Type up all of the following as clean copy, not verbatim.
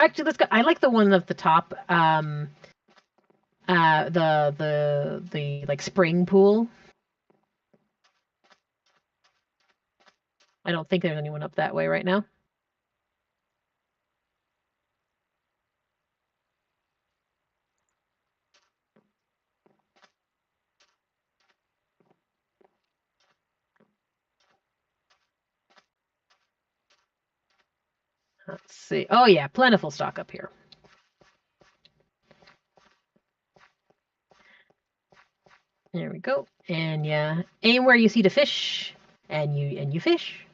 Actually, let's go. I like the one at the top. The like spring pool. I don't think there's anyone up that way right now. Let's see. Oh yeah, plentiful stock up here. There we go. And yeah, aim where you see the fish, and you fish.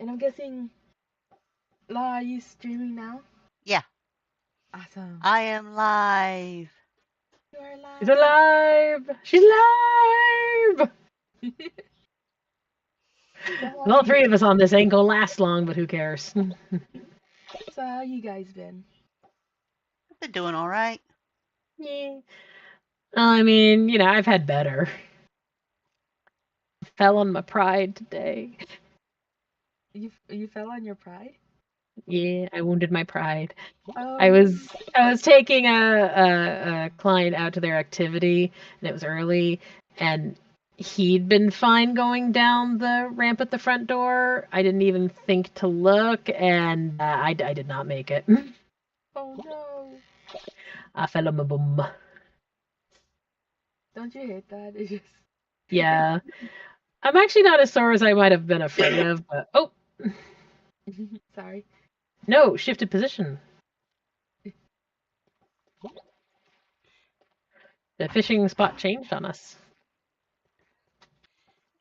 And I'm guessing, La, are you streaming now? Yeah. Awesome. I am live. You are live. She's alive. She's live. All three of us on this ain't gonna last long, but who cares? So how you guys been? I've been doing all right. Yeah. I mean, I've had better. Fell on my pride today. You fell on your pride? Yeah, I wounded my pride. Oh. I was taking a client out to their activity, and it was early, and he'd been fine going down the ramp at the front door. I didn't even think to look, and I did not make it. Oh no. I fell on my bum. Don't you hate that? It's just Yeah. I'm actually not as sore as I might have been afraid of, but oh, sorry. no, shifted position. The fishing spot changed on us.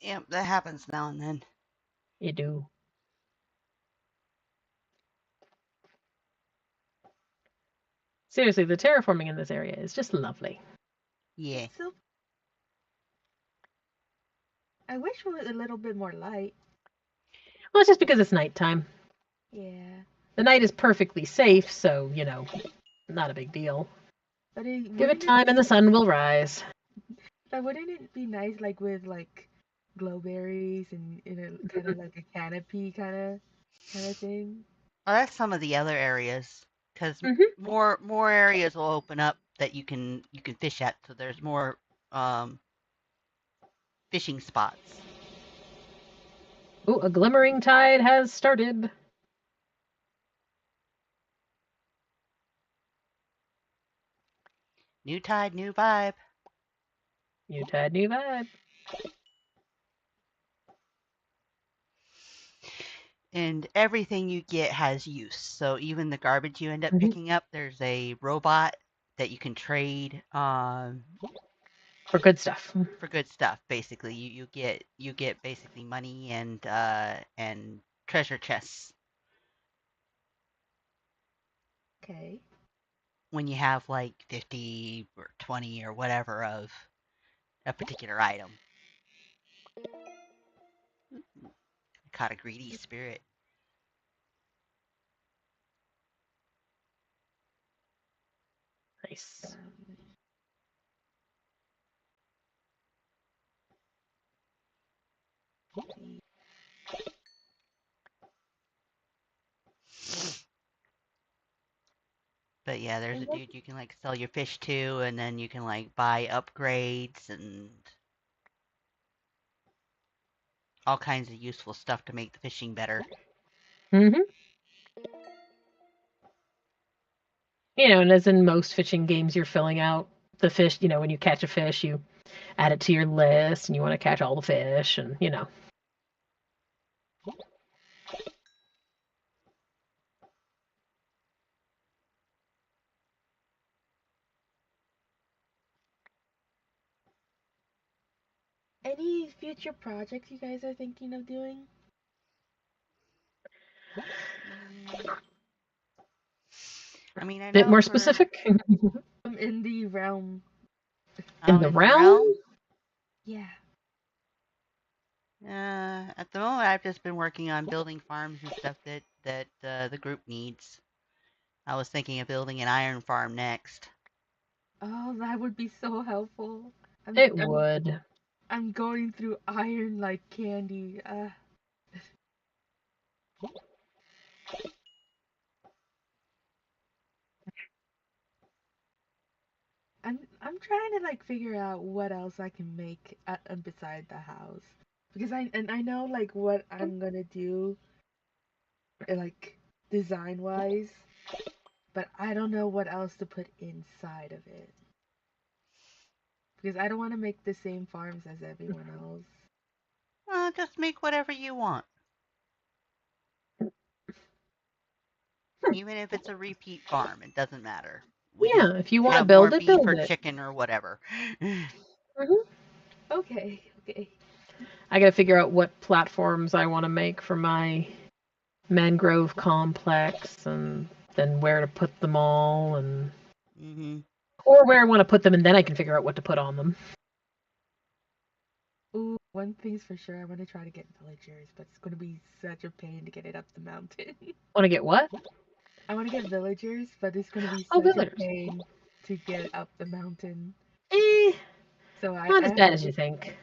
Yep, that happens now and then. You do. Seriously, the terraforming in this area is just lovely. Yeah. So, I wish it was a little bit more light. Well, it's just because it's nighttime. Yeah. The night is perfectly safe, so, not a big deal. But Give it time and the sun will rise. But wouldn't it be nice, like with like glowberries and in a kind of like a canopy kind of thing? Well, that's some of the other areas, because more areas will open up that you can fish at. So there's more fishing spots. Oh, a glimmering tide has started. New tide, new vibe. New tide, new vibe. And everything you get has use. So even the garbage you end up picking up, there's a robot that you can trade for good stuff. For good stuff, basically. You get basically money and treasure chests. Okay. When you have like 50 or 20 or whatever of a particular item. I caught a greedy spirit. Nice. But yeah, there's a dude you can like sell your fish to, and then you can like buy upgrades and all kinds of useful stuff to make the fishing better. And as in most fishing games, you're filling out the fish. When you catch a fish, you add it to your list, and you want to catch all the fish, and Any future projects you guys are thinking of doing? I mean, I know bit more specific. In the realm. In the realm? Yeah. At the moment, I've just been working on building farms and stuff that the group needs. I was thinking of building an iron farm next. Oh, that would be so helpful. It would. I'm going through iron like candy. I'm trying to like figure out what else I can make beside the house because I know like what I'm gonna do like design wise, but I don't know what else to put inside of it because I don't want to make the same farms as everyone else. Just make whatever you want. Even if it's a repeat farm, it doesn't matter. We just Yeah, if you want to have more build it, beef build or it. chicken or whatever. Okay, okay. I gotta figure out what platforms I want to make for my mangrove complex, and then where to put them all, and Hmm. or where I want to put them, and then I can figure out what to put on them. Ooh, one thing's for sure, I want to try to get villagers, but it's gonna be such a pain to get it up the mountain. Want to get what? I want to get villagers, but it's gonna be Oh, such a villagers. pain to get up the mountain. Eh, So not I as have bad to. as you think.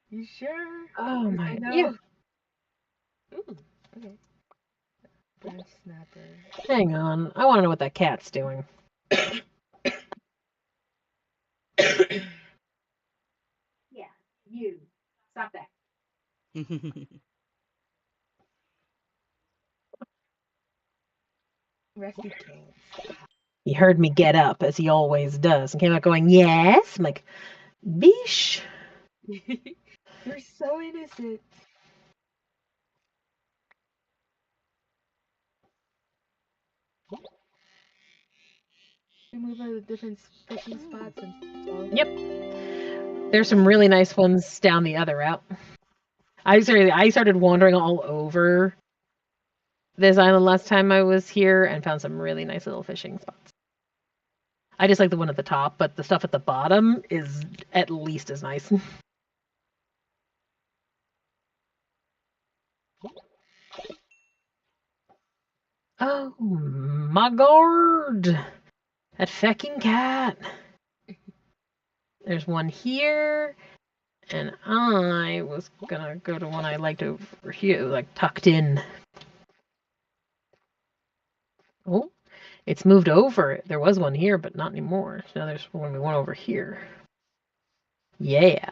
You sure? Oh 'Cause I my, yeah. know. Ooh, okay. Branch snapper. Hang on, I want to know what that cat's doing. Yeah, you. Stop that. Rusty cans. He heard me get up, as he always does, and came out going, yes. I'm like, beesh. You're so innocent. We move to different fishing spots and stuff. Yep. There's some really nice ones down the other route. I started wandering all over this island last time I was here and found some really nice little fishing spots. I just like the one at the top, but the stuff at the bottom is at least as nice. Oh my god! That fecking cat. There's one here, and I was gonna go to one I liked over here, like tucked in. Oh, it's moved over. There was one here, but not anymore. Now there's one over here. Yeah.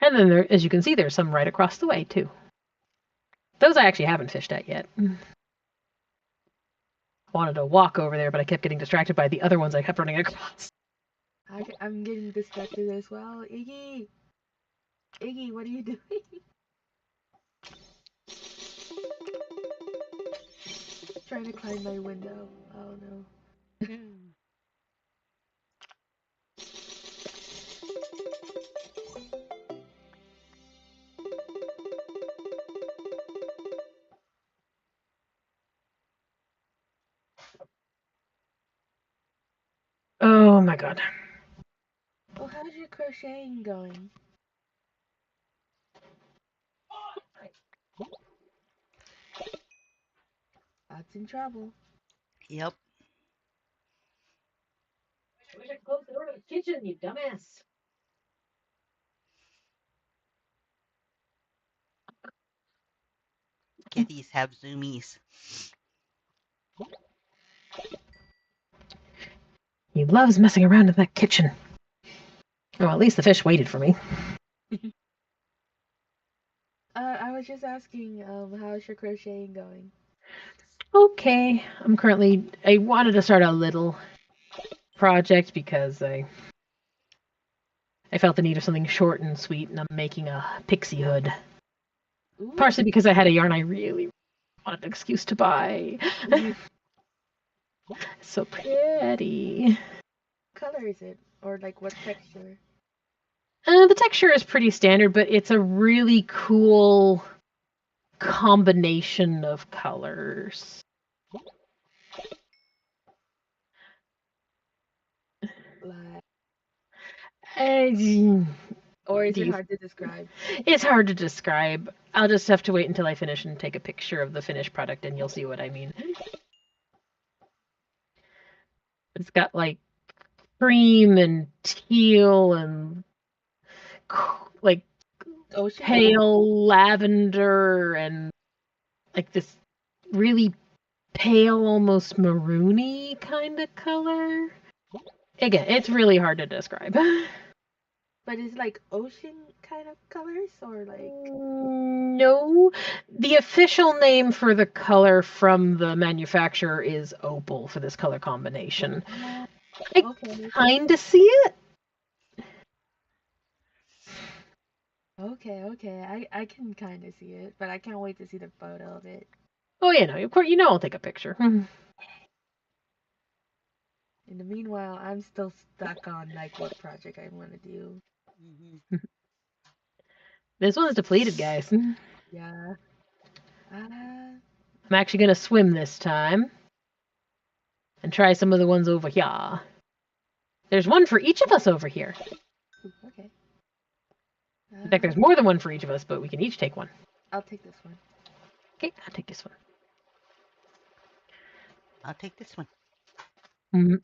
And then there, as you can see, there's some right across the way too. Those I actually haven't fished at yet. I wanted to walk over there, but I kept getting distracted by the other ones I kept running across. I'm getting distracted as well. Iggy! Iggy, what are you doing? Trying to climb my window. Oh no. Oh my god. Oh, how's your crocheting going? That's in trouble. Yep. I wish I could close the door to the kitchen, you dumbass. Kitties have zoomies. He loves messing around in that kitchen. Oh, at least the fish waited for me. I was just asking, how's your crocheting going? Okay, I wanted to start a little project because I felt the need of something short and sweet, and I'm making a pixie hood. Ooh. Partially because I had a yarn I really wanted an excuse to buy. So pretty. What color is it? Or like what texture? The texture is pretty standard, but it's a really cool combination of colors. Like Uh, Or is Do it you? hard to describe? It's hard to describe. I'll just have to wait until I finish and take a picture of the finished product, and you'll see what I mean. It's got like cream and teal and like Ocean? pale lavender and like this really pale, almost maroony kind of color. Again, it's really hard to describe. But it's like ocean kind of colors or like No, the official name for the color from the manufacturer is opal for this color combination. oh, I okay. kind of see it. Okay. I can kind of see it, but I can't wait to see the photo of it. Oh yeah, no, of course you know I'll take a picture. In the meanwhile, I'm still stuck on like what project I want to do. Mm-hmm. This one's depleted, guys. I'm Yeah. Uh, actually gonna swim this time and try some of the ones over here. There's one for each of us over here. okay. In fact, there's more than one for each of us, but we can each take one. I'll take this one. Okay, I'll take this one. I'll take this one. Mm-hmm.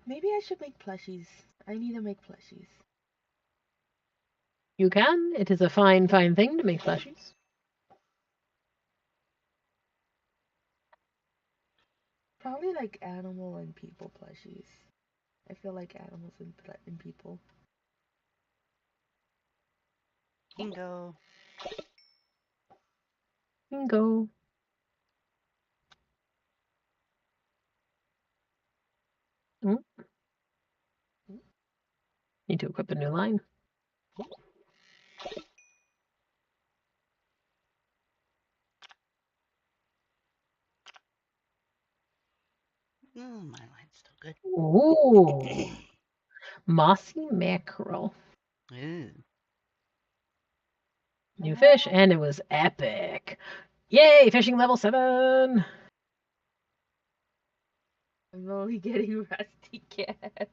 Maybe I should make plushies. I need to make plushies. You can. It is a fine, fine thing to make plushies. Probably like animal and people plushies. I feel like animals and people. Bingo. Bingo. Mm. Need to equip a new line. My line's still good. Ooh, mossy mackerel. Ooh. New fish, and it was epic. Yay, fishing level 7. I'm only getting rusty cans.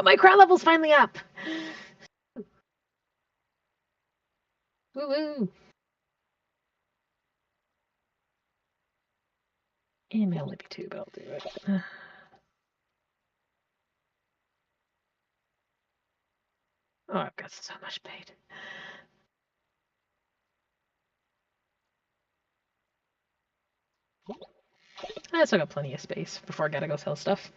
My crown level's finally up. Woo woo. It may only be 2, but I'll do it. Oh, I've got so much bait. I still got plenty of space before I gotta go sell stuff.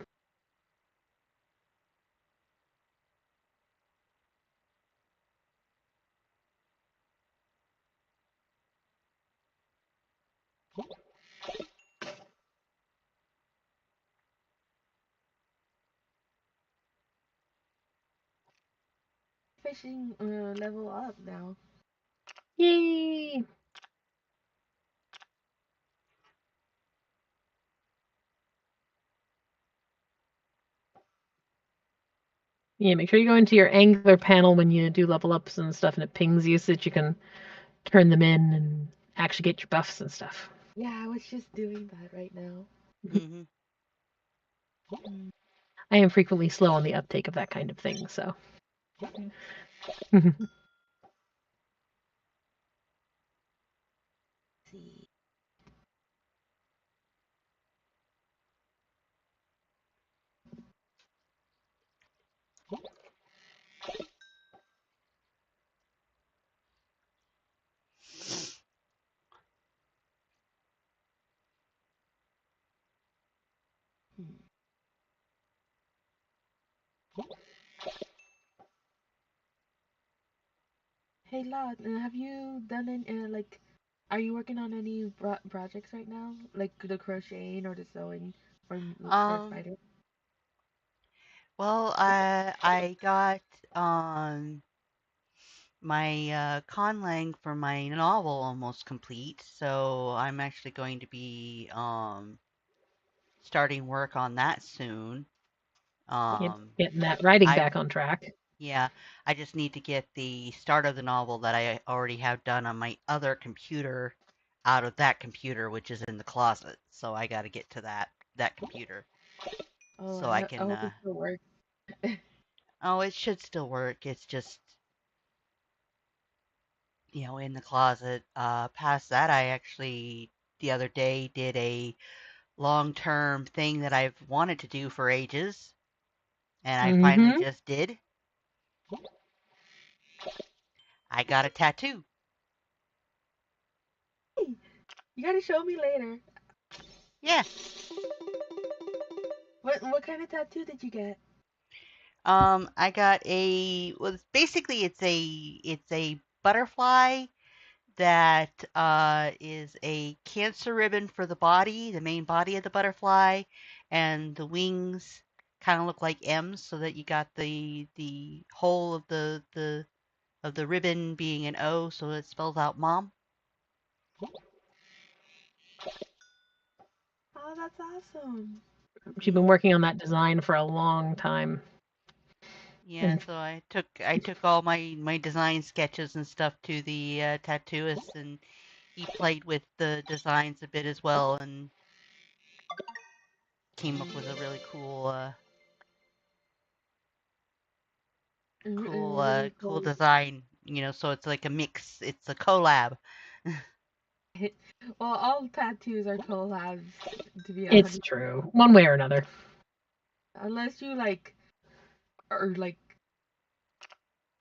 Fishing level up now. Yay! Yeah, make sure you go into your angler panel when you do level ups and stuff, and it pings you so that you can turn them in and actually get your buffs and stuff. Yeah, I was just doing that right now. Mm-hmm. I am frequently slow on the uptake of that kind of thing, so. See. Hey, Lot, have you done any like? Are you working on any projects right now, like the crocheting or the sewing for Um. spider? Well, I got my conlang for my novel almost complete, so I'm actually going to be starting work on that soon. Yep, Um, getting that writing I back on track. Yeah, I just need to get the start of the novel that I already have done on my other computer out of that computer, which is in the closet. So I got to get to that computer Oh, so I I can. hope it still works. Oh, it should still work. It's just in the closet. Past that, I actually the other day did a long-term thing that I've wanted to do for ages, and I finally Mm-hmm. just did. I got a tattoo. Hey, you gotta show me later. Yeah. What kind of tattoo did you get? I got well, basically it's a butterfly that is a cancer ribbon for the body, the main body of the butterfly, and the wings kind of look like M's, so that you got the whole of the ribbon being an O, so it spells out mom. Oh, that's awesome. She's been working on that design for a long time. Yeah, And so I took all my design sketches and stuff to the tattooist, and he played with the designs a bit as well, and came up with a really cool Really cool cool. design. So it's like a mix. It's a collab. Well, all tattoos are collabs, to be it's honest. true, one way or another. Unless you like are like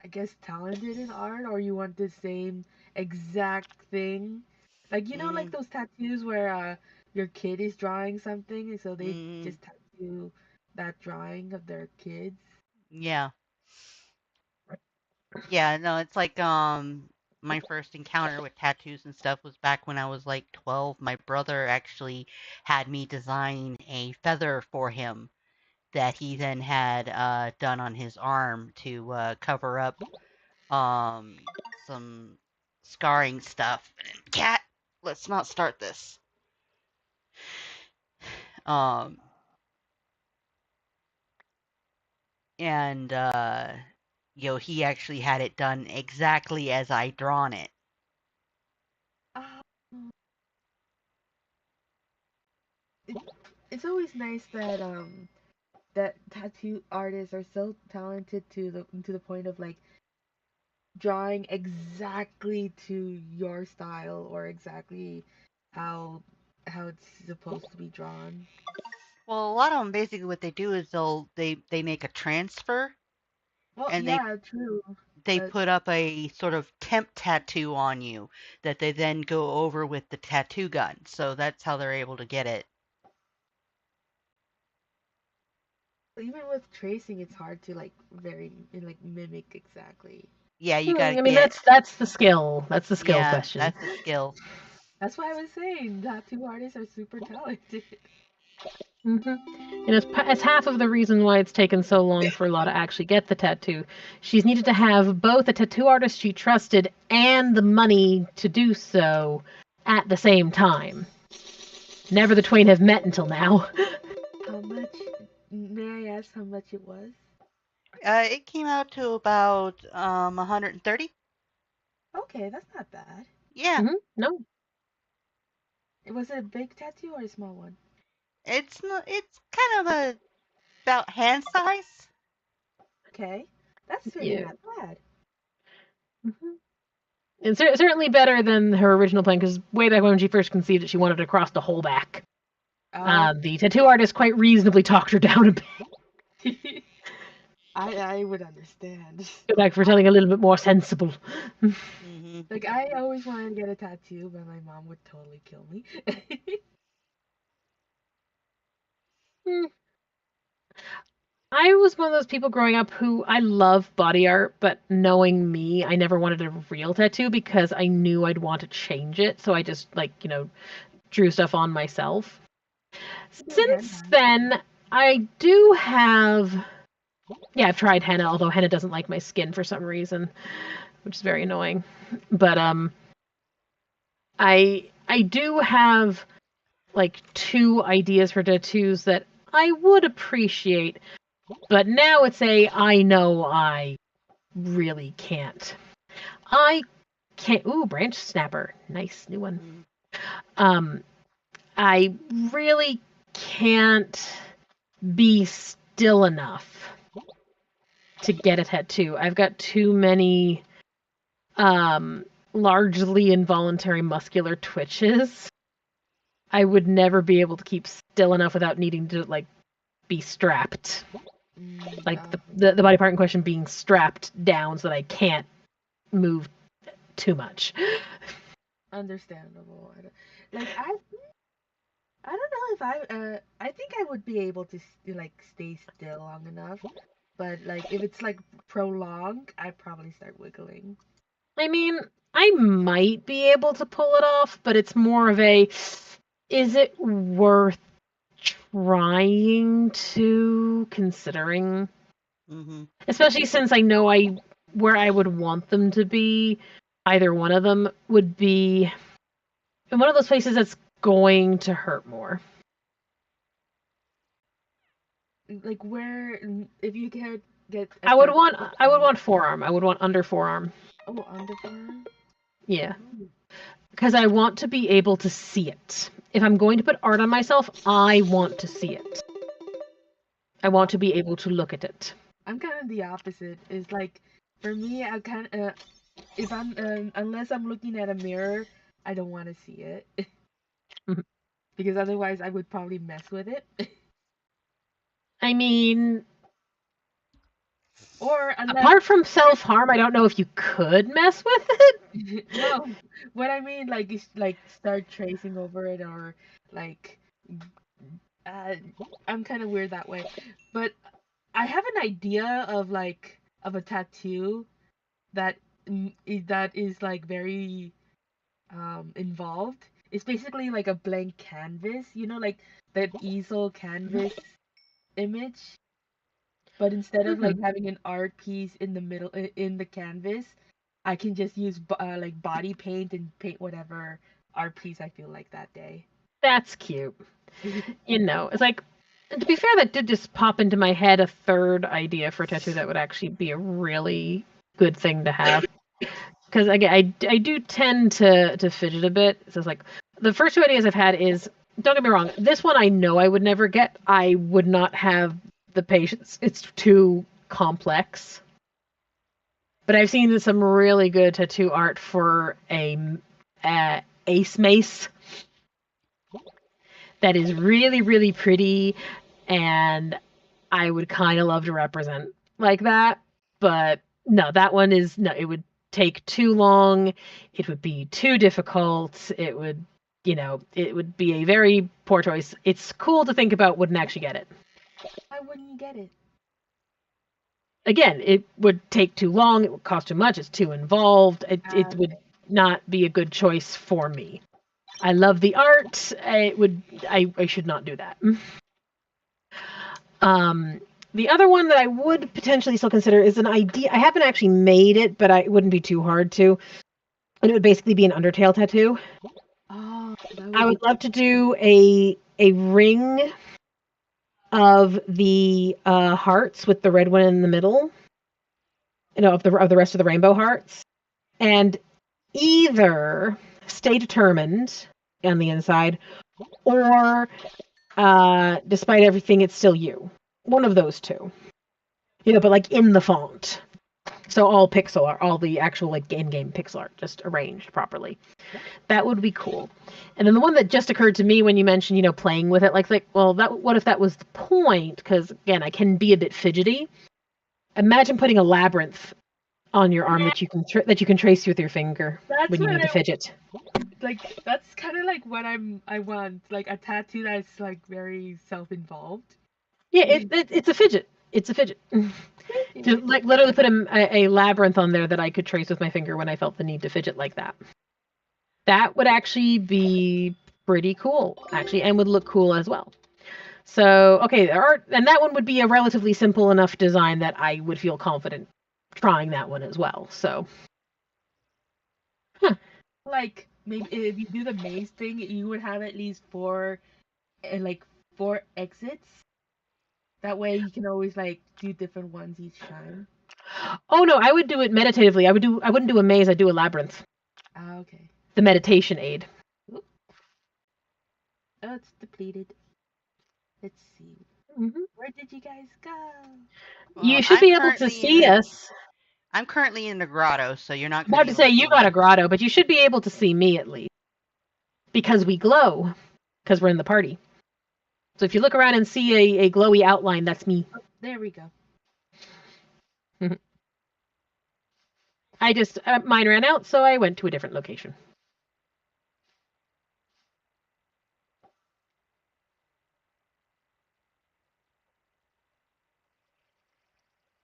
I guess talented in art, or you want the same exact thing. Like like Mm, those tattoos where your kid is drawing something, and so they mm, just tattoo that drawing of their kids. yeah, yeah. No, it's like my first encounter with tattoos and stuff was back when I was like 12. My brother actually had me design a feather for him that he then had done on his arm to cover up um some scarring stuff. Cat, let's not start this. Um and he actually had it done exactly as I drawn it. Um, it, it's always nice that that tattoo artists are so talented to the point of like drawing exactly to your style or exactly how how it's supposed to be drawn. Well, a lot of them basically what they do is they make a transfer, Well, and they yeah, true. they But put up a sort of temp tattoo on you that they then go over with the tattoo gun. So that's how they're able to get it. even with tracing, it's hard to like like mimic exactly. Yeah, you got to I mean, get. that's the skill. That's the skill Yeah, question. that's a skill. That's why I was saying tattoo artists are super talented. Hmm. And as half of the reason why it's taken so long for Law to actually get the tattoo, she's needed to have both a tattoo artist she trusted and the money to do so at the same time. Never the twain have met until now. How much? May I ask how much it was? It came out to about 130. Okay, that's not bad. Yeah, No, Was it a big tattoo or a small one? it's not. It's kind of about hand size. Okay, that's really yeah. not bad. Hmm. It's certainly better than her original plan because way back when she first conceived it, she wanted to cross the whole back. Oh, The tattoo artist quite reasonably talked her down a bit. I would understand. Go back for something a little bit more sensible. Hmm. Like I always wanted to get a tattoo, but my mom would totally kill me. Hmm. I was one of those people growing up who I love body art, but knowing me, I never wanted a real tattoo because I knew I'd want to change it. So I just drew stuff on myself. Do a Since henna. then, I do have yeah, I've tried henna, although henna doesn't like my skin for some reason, which is very annoying. But I do have like two ideas for tattoos that I would appreciate, but now it's a I know I really can't. I can't. Ooh, branch snapper. Nice new one. Mm. I really can't be still enough to get a tattoo. I've got too many largely involuntary muscular twitches. I would never be able to keep still enough without needing to like be strapped. Like the body part in question being strapped down so that I can't move too much. Understandable. I don't know if I think I would be able to like stay still long enough, but like if it's like prolonged, I'd probably start wiggling. I mean, I might be able to pull it off, but it's more of a is it worth trying to considering? Mm-hmm. Especially since I know where I would want them to be, either one of them would be in one of those places that's going to hurt more. Like where if you get a I would tattoo, want forearm. I would want under forearm. oh, underarm. Yeah. Because I want to be able to see it. If I'm going to put art on myself, I want to see it. I want to be able to look at it. I'm kind of the opposite. It's like for me, I kind of if I'm unless I'm looking at a mirror, I don't want to see it because otherwise I would probably mess with it. I mean, Or unless apart from self-harm, I don't know if you could mess with it. no, what I mean like is like start tracing over it or like uh, I'm kind of weird that way. But I have an idea of like of a tattoo that that is like very involved. It's basically like a blank canvas, you know, like that easel canvas image. But instead of like Mm-hmm. having an art piece in the middle in the canvas, I can just use like body paint and paint whatever art piece I feel like that day. That's cute. You know, it's like, to be fair, that did just pop into my head a third idea for a tattoo that would actually be a really good thing to have. Because again, I do tend to fidget a bit. So it's like the first two ideas I've had is, don't get me wrong, this one I know I would never get. I would not have the patience. It's too complex. But I've seen some really good tattoo art for a ace mace that is really, really pretty, and I would kind of love to represent like that. But no, that one is no, it would take too long. It would be too difficult. It would, it would be a very poor choice. It's cool to think about, wouldn't actually get it. Why wouldn't you get it? Again, it would take too long. It would cost too much. It's too involved. It would not be a good choice for me. I love the art. I should not do that. Um, the other one that I would potentially still consider is an idea. I haven't actually made it, but it wouldn't be too hard to. And it would basically be an Undertale tattoo. Oh, that I would be would love to do a ring of the hearts with the red one in the middle. Of the rest of the rainbow hearts, and either stay determined on the inside, or despite everything, it's still you. One of those two. But like in the font. So all pixel art, all the actual like in-game pixel art, just arranged properly. That would be cool. And then the one that just occurred to me when you mentioned, playing with it, like, well, what if that was the point? Because again, I can be a bit fidgety. Imagine putting a labyrinth on your arm that you can trace with your finger that's when you what need to fidget. like that's kind of like what I want, like a tattoo that's like very self-involved. Yeah, it's a fidget. It's a fidget. To like literally put a labyrinth on there that I could trace with my finger when I felt the need to fidget like that. That would actually be pretty cool, actually, and would look cool as well. So, okay, and that one would be a relatively simple enough design that I would feel confident trying that one as well. So, Like maybe if you do the maze thing, you would have at least like four exits. That way you can always like do different ones each time. Oh no, I would do it meditatively. I wouldn't do a maze. I'd do a labyrinth. Ah, okay. The meditation aid. Oop. Oh, it's depleted. Let's see. Hmm. Where did you guys go? Well, You should be able to see us. I'm currently in the grotto, so you're not I'm going to about be to able say to you see got a me. grotto, but you should be able to see me at least because we glow because we're in the party. So if you look around and see a glowy outline, that's me. Oh, there we go. I just mine ran out, so I went to a different location.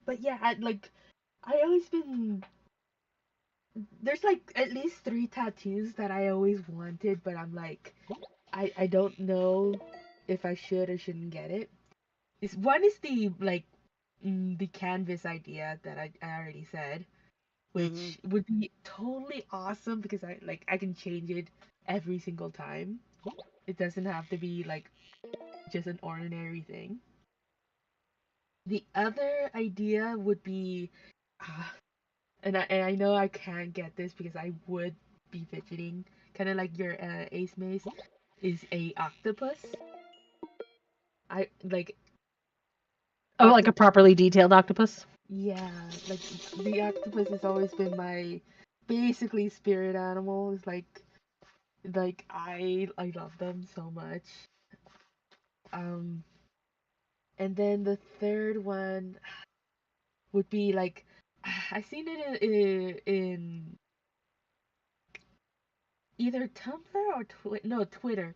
But yeah, I always been there's like at least 3 tattoos that I always wanted, but I'm like I don't know if I should or shouldn't get it. Is one is the like the canvas idea that I already said, Hmm. which would be totally awesome because I can change it every single time. It doesn't have to be like just an ordinary thing. The other idea would be, uh, and I know I can't get this because I would be fidgeting, kind of like your Ace Mace is a octopus. I like Oh, like a octopus. properly detailed octopus. Yeah, like the octopus has always been my basically spirit animal. It's like I love them so much. Um, and then the third one would be like I seen it in either Tumblr or Twitter,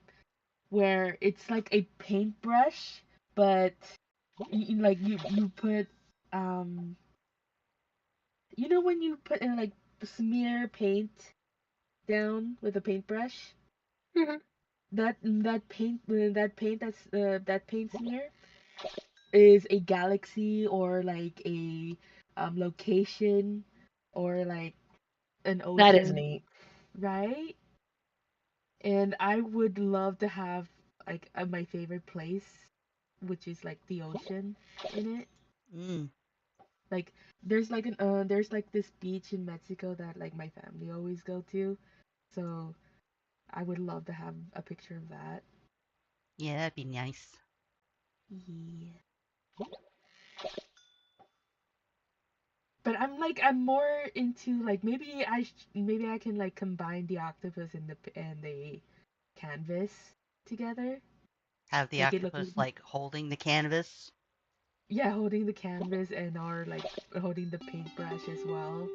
where it's like a paintbrush, but like you put um when you put in like smear paint down with a paintbrush, Hmm. that paint smear is a galaxy or like a location or like an That is ocean, neat. right? And I would love to have like my favorite place, which is like the ocean in it. Mm. Like there's like this beach in Mexico that like my family always go to. So I would love to have a picture of that. Yeah, that'd be nice. Yeah. But I'm more into like maybe I can like combine the octopus and the canvas together. Have the Make it look octopus like holding the canvas. yeah, holding the canvas and or like holding the paintbrush as well.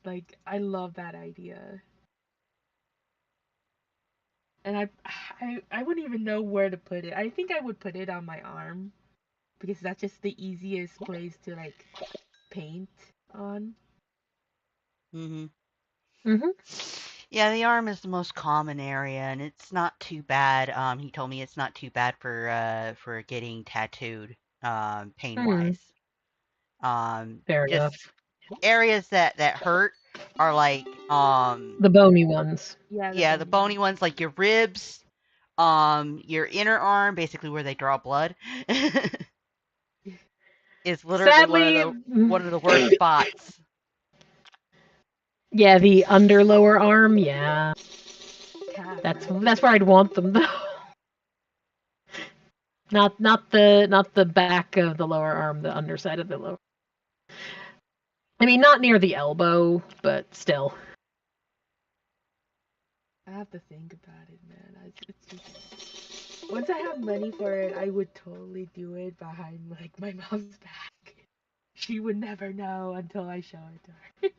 Like I love that idea. And I wouldn't even know where to put it. I think I would put it on my arm because that's just the easiest place to like paint on. Hmm. Hmm. Yeah, the arm is the most common area, and it's not too bad. He told me it's not too bad for getting tattooed, pain Hmm. wise. Fair Just enough. areas that hurt are like The bony ones. Yeah, the yeah, the bony one. bony ones like your ribs, your inner arm, basically where they draw blood, is literally Sadly, one of the worst spots. yeah, the under lower arm. Yeah, Calf, right? that's where I'd want them though. Not the back of the lower arm, the underside of the lower. I mean, not near the elbow, but still. I have to think about it, man. It's just once I have money for it, I would totally do it behind like my mom's back. She would never know until I show it to her.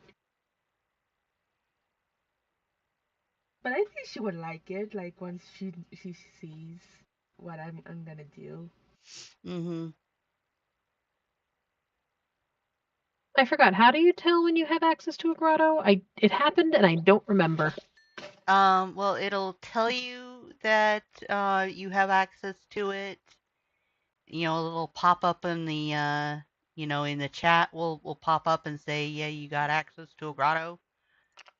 But I think she would like it, like once she sees what I'm gonna do. Hmm. I forgot. How do you tell when you have access to a grotto? It happened and I don't remember. Well, it'll tell you that you have access to it. You know, a little pop up in the in the chat will pop up and say, yeah, you got access to a grotto.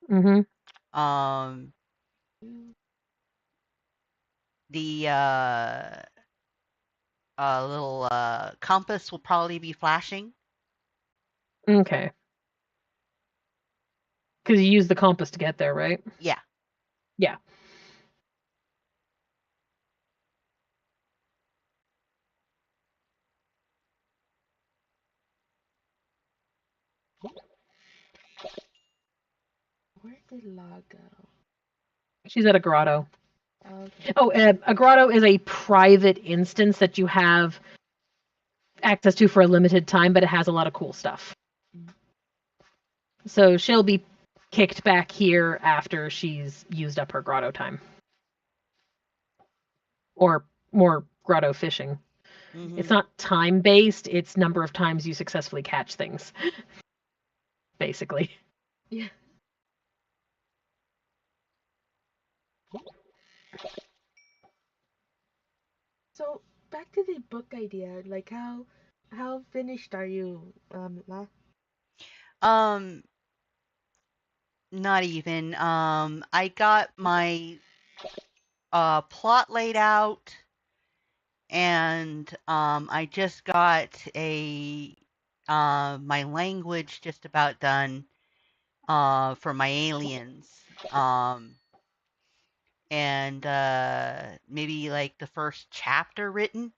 Mm-hmm. Um, the little compass will probably be flashing. Okay. Because you use the compass to get there, right? Yeah. Yeah. Where did La go? She's at a grotto. Okay. Oh, a grotto is a private instance that you have access to for a limited time, but it has a lot of cool stuff. Mm. So she'll be kicked back here after she's used up her grotto time. Or more grotto fishing. Mm-hmm. It's not time based, it's number of times you successfully catch things. Basically. Yeah. So back to the book idea, like how finished are you, La? Not even. I got my plot laid out, and I just got my language just about done for my aliens. And maybe like the first chapter written.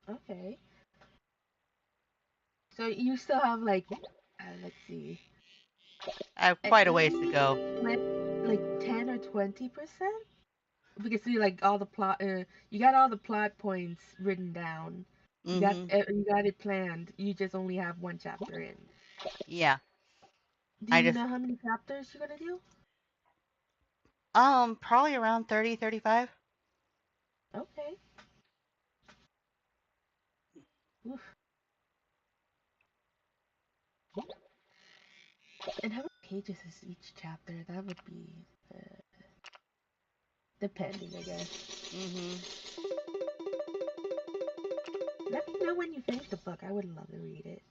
Okay. So you still have like, let's see, I have quite a ways to go. like 10 or 20%? Because see, like all the plot, you got all the plot points written down. Mm-hmm. You got it planned. You just only have one chapter in. Yeah. Do I you just know how many chapters you're gonna do? probably around 30, 35. Okay. Oof. And how many pages is each chapter? That would be depending, I guess. Mm-hmm. Let me know when you finish the book. I would love to read it.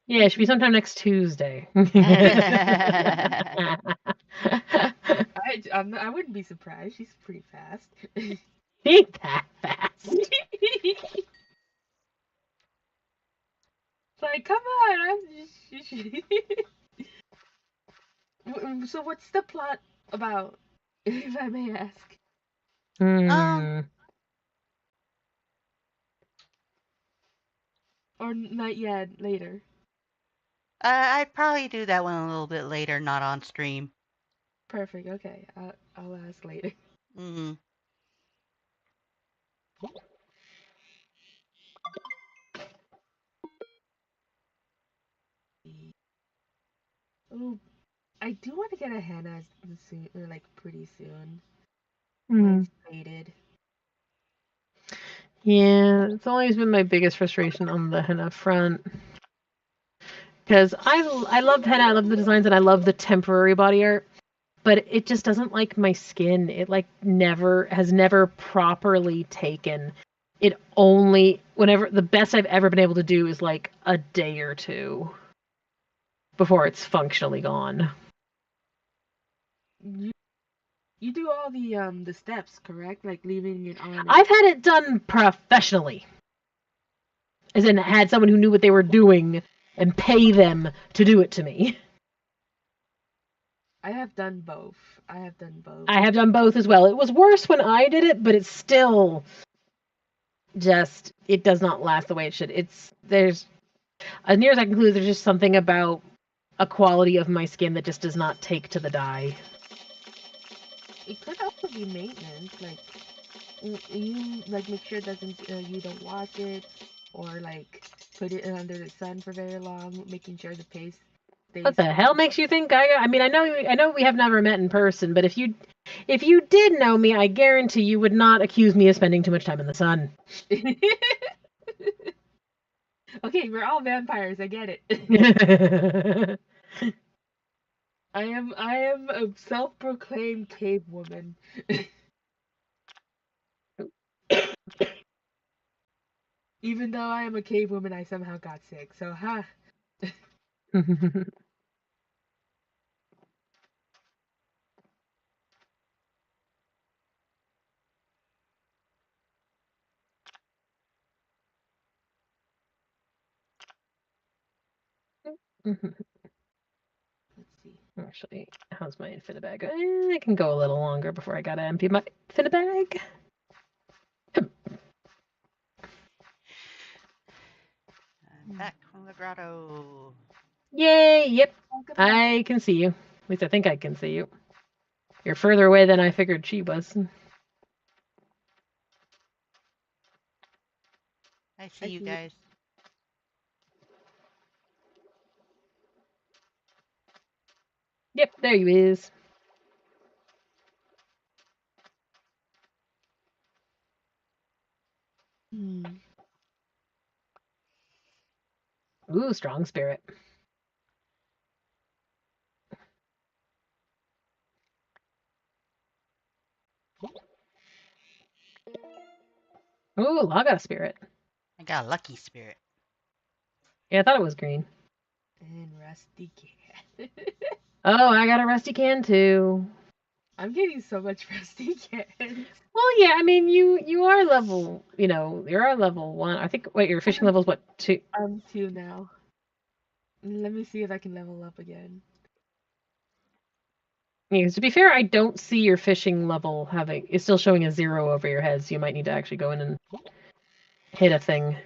Yeah, it should be sometime next Tuesday. I wouldn't be surprised. She's pretty fast. Ain't that fast. It's like, come on. So what's the plot about, if I may ask? um, Or not yet, later? I'd probably do that one a little bit later, not on stream. Perfect. Okay, I'll ask later. Mm-hmm. Oh, I do want to get a henna soon, like pretty soon. Mm. Mine's faded. Yeah, it's always been my biggest frustration on the henna front. Because I love henna, I love the designs, and I love the temporary body art, but it just doesn't like my skin. It like never properly taken. It only whenever the best I've ever been able to do is like a day or two before it's functionally gone. You you do all the steps, correct? Like leaving it on. I've had it done professionally. As in, had someone who knew what they were doing and pay them to do it to me. I have done both. I have done both. I have done both as well. It was worse when I did it, but it's still just, it does not last the way it should. There's, as near as I can conclude, there's just something about a quality of my skin that just does not take to the dye. It could also be maintenance, like you like make sure it doesn't you don't wash it, or like put it under the sun for very long, making sure the paste What stays the hell makes you think I mean, I know we have never met in person, but if you did know me, I guarantee you would not accuse me of spending too much time in the sun. Okay, we're all vampires. I get it. I am a self-proclaimed cave woman. Even though I am a cave woman, I somehow got sick. So ha. Mhm. Let's see. Actually, how's my infinite bag? I can go a little longer before I gotta empty my infinite bag. I'm back from the grotto. Yay! Yep, Welcome back. I can see you. At least I think I can see you. You're further away than I figured she was. I see I you see. guys. Yep, there you is. Hmm. Ooh, strong spirit. Ooh, Laga spirit. I got a lucky spirit. Yeah, I thought it was green. And rusty can. Oh, I got a rusty can too. I'm getting so much rusty cans. Well, yeah, I mean, you are level, you are level 1. I think. Wait, your fishing level's what, 2? I'm 2 now. Let me see if I can level up again. Yeah, 'cause to be fair, I don't see your fishing level having. It's still showing a 0 over your head, so you might need to actually go in and hit a thing.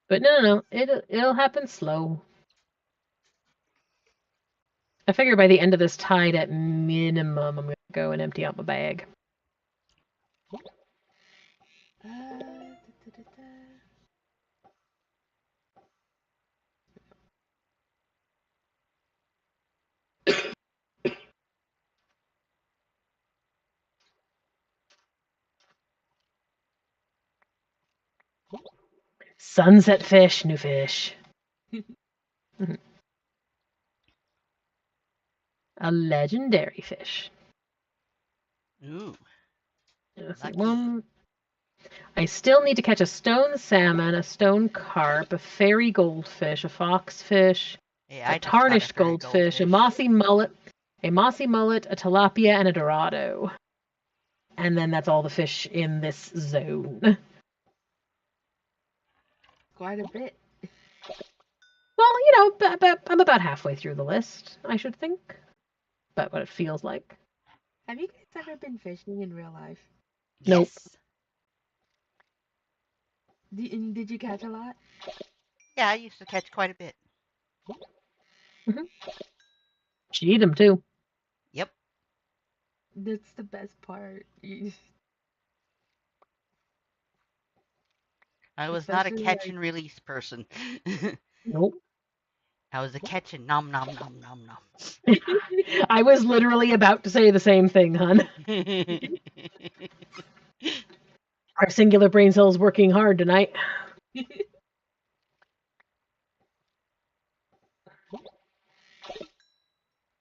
But no, it'll happen slow. I figure by the end of this tide, at minimum, I'm gonna go and empty out my bag. Da, da, da, da. Sunset fish, new fish. A legendary fish. Ooh, Let's see, lucky. I still need to catch a stone salmon, a stone carp, a fairy goldfish, a foxfish, Hey, a I just caught a tarnished fairy goldfish, a goldfish. mossy mullet, a tilapia, and a dorado. And then that's all the fish in this zone. Quite a bit. Well, I'm about halfway through the list, I should think. About what it feels like. Have you guys ever been fishing in real life? Nope. Yes. Did you catch a lot? Yeah, I used to catch quite a bit. She eat them too. Yep. That's the best part. I was not a Especially catch like and release person. Nope. I was a catch and nom nom nom nom nom. I was literally about to say the same thing, hun. Our singular brain cells working hard tonight.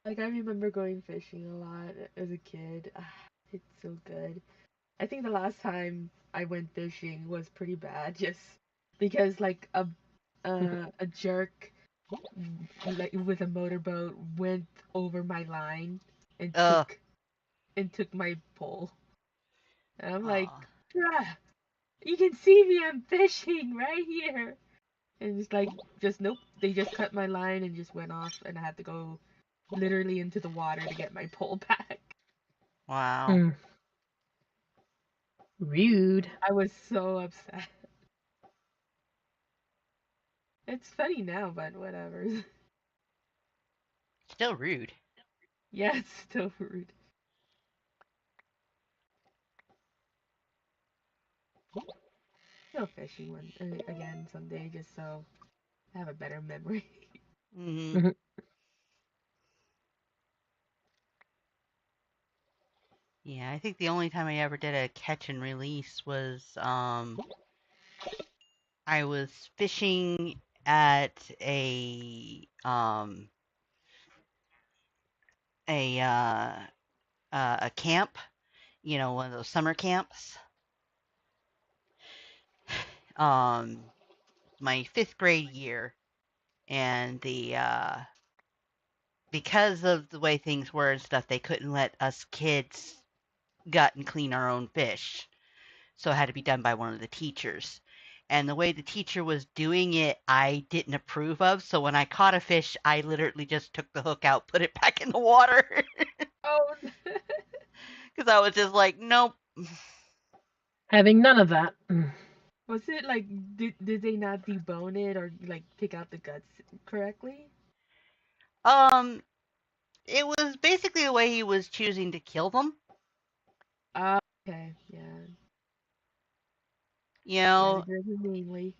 like I remember going fishing a lot as a kid. It's so good. I think the last time I went fishing was pretty bad, just because like a jerk like with a motorboat went over my line and Ugh. took my pole. And I'm like, Aw. "Bruh, you can see me, I'm fishing right here." And it's like, just nope. They just cut my line and just went off, and I had to go literally into the water to get my pole back. Wow. Hmm. Rude. I was so upset. It's funny now, but whatever. Still rude. yeah, it's still rude. Go fishing one again someday, just so I have a better memory. Hmm. Mhm. Yeah, I think the only time I ever did a catch and release was I was fishing at a a camp, one of those summer camps. My 5th grade year, and the because of the way things were and stuff, they couldn't let us kids gut and clean our own fish, so it had to be done by one of the teachers. And the way the teacher was doing it, I didn't approve of. So when I caught a fish, I literally just took the hook out, put it back in the water. Oh, Because I was just like, nope. Having none of that. was it like did they not debone it or like take out the guts correctly? Um, it was basically the way he was choosing to kill them. Okay, yeah, You yeah, know, they did it mainly.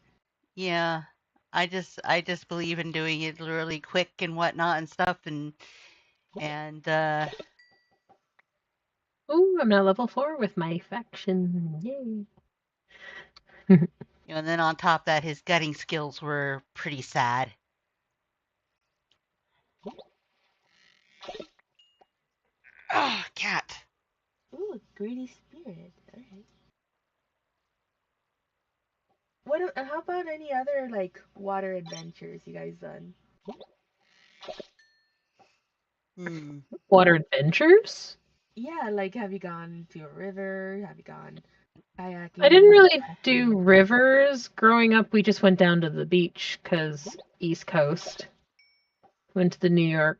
yeah. I just believe in doing it really quick and whatnot and stuff and Ooh, I'm now level 4 with my faction. Yay. and then on top of that, his gutting skills were pretty sad. Oh, cat. Ooh, greedy spirit. All right. What? How about any other like water adventures you guys done? Hmm. Water adventures? Yeah, like have you gone to a river? Have you gone I didn't kayaking, really do rafting? rivers. Growing up, we just went down to the beach because East Coast. Went to the New York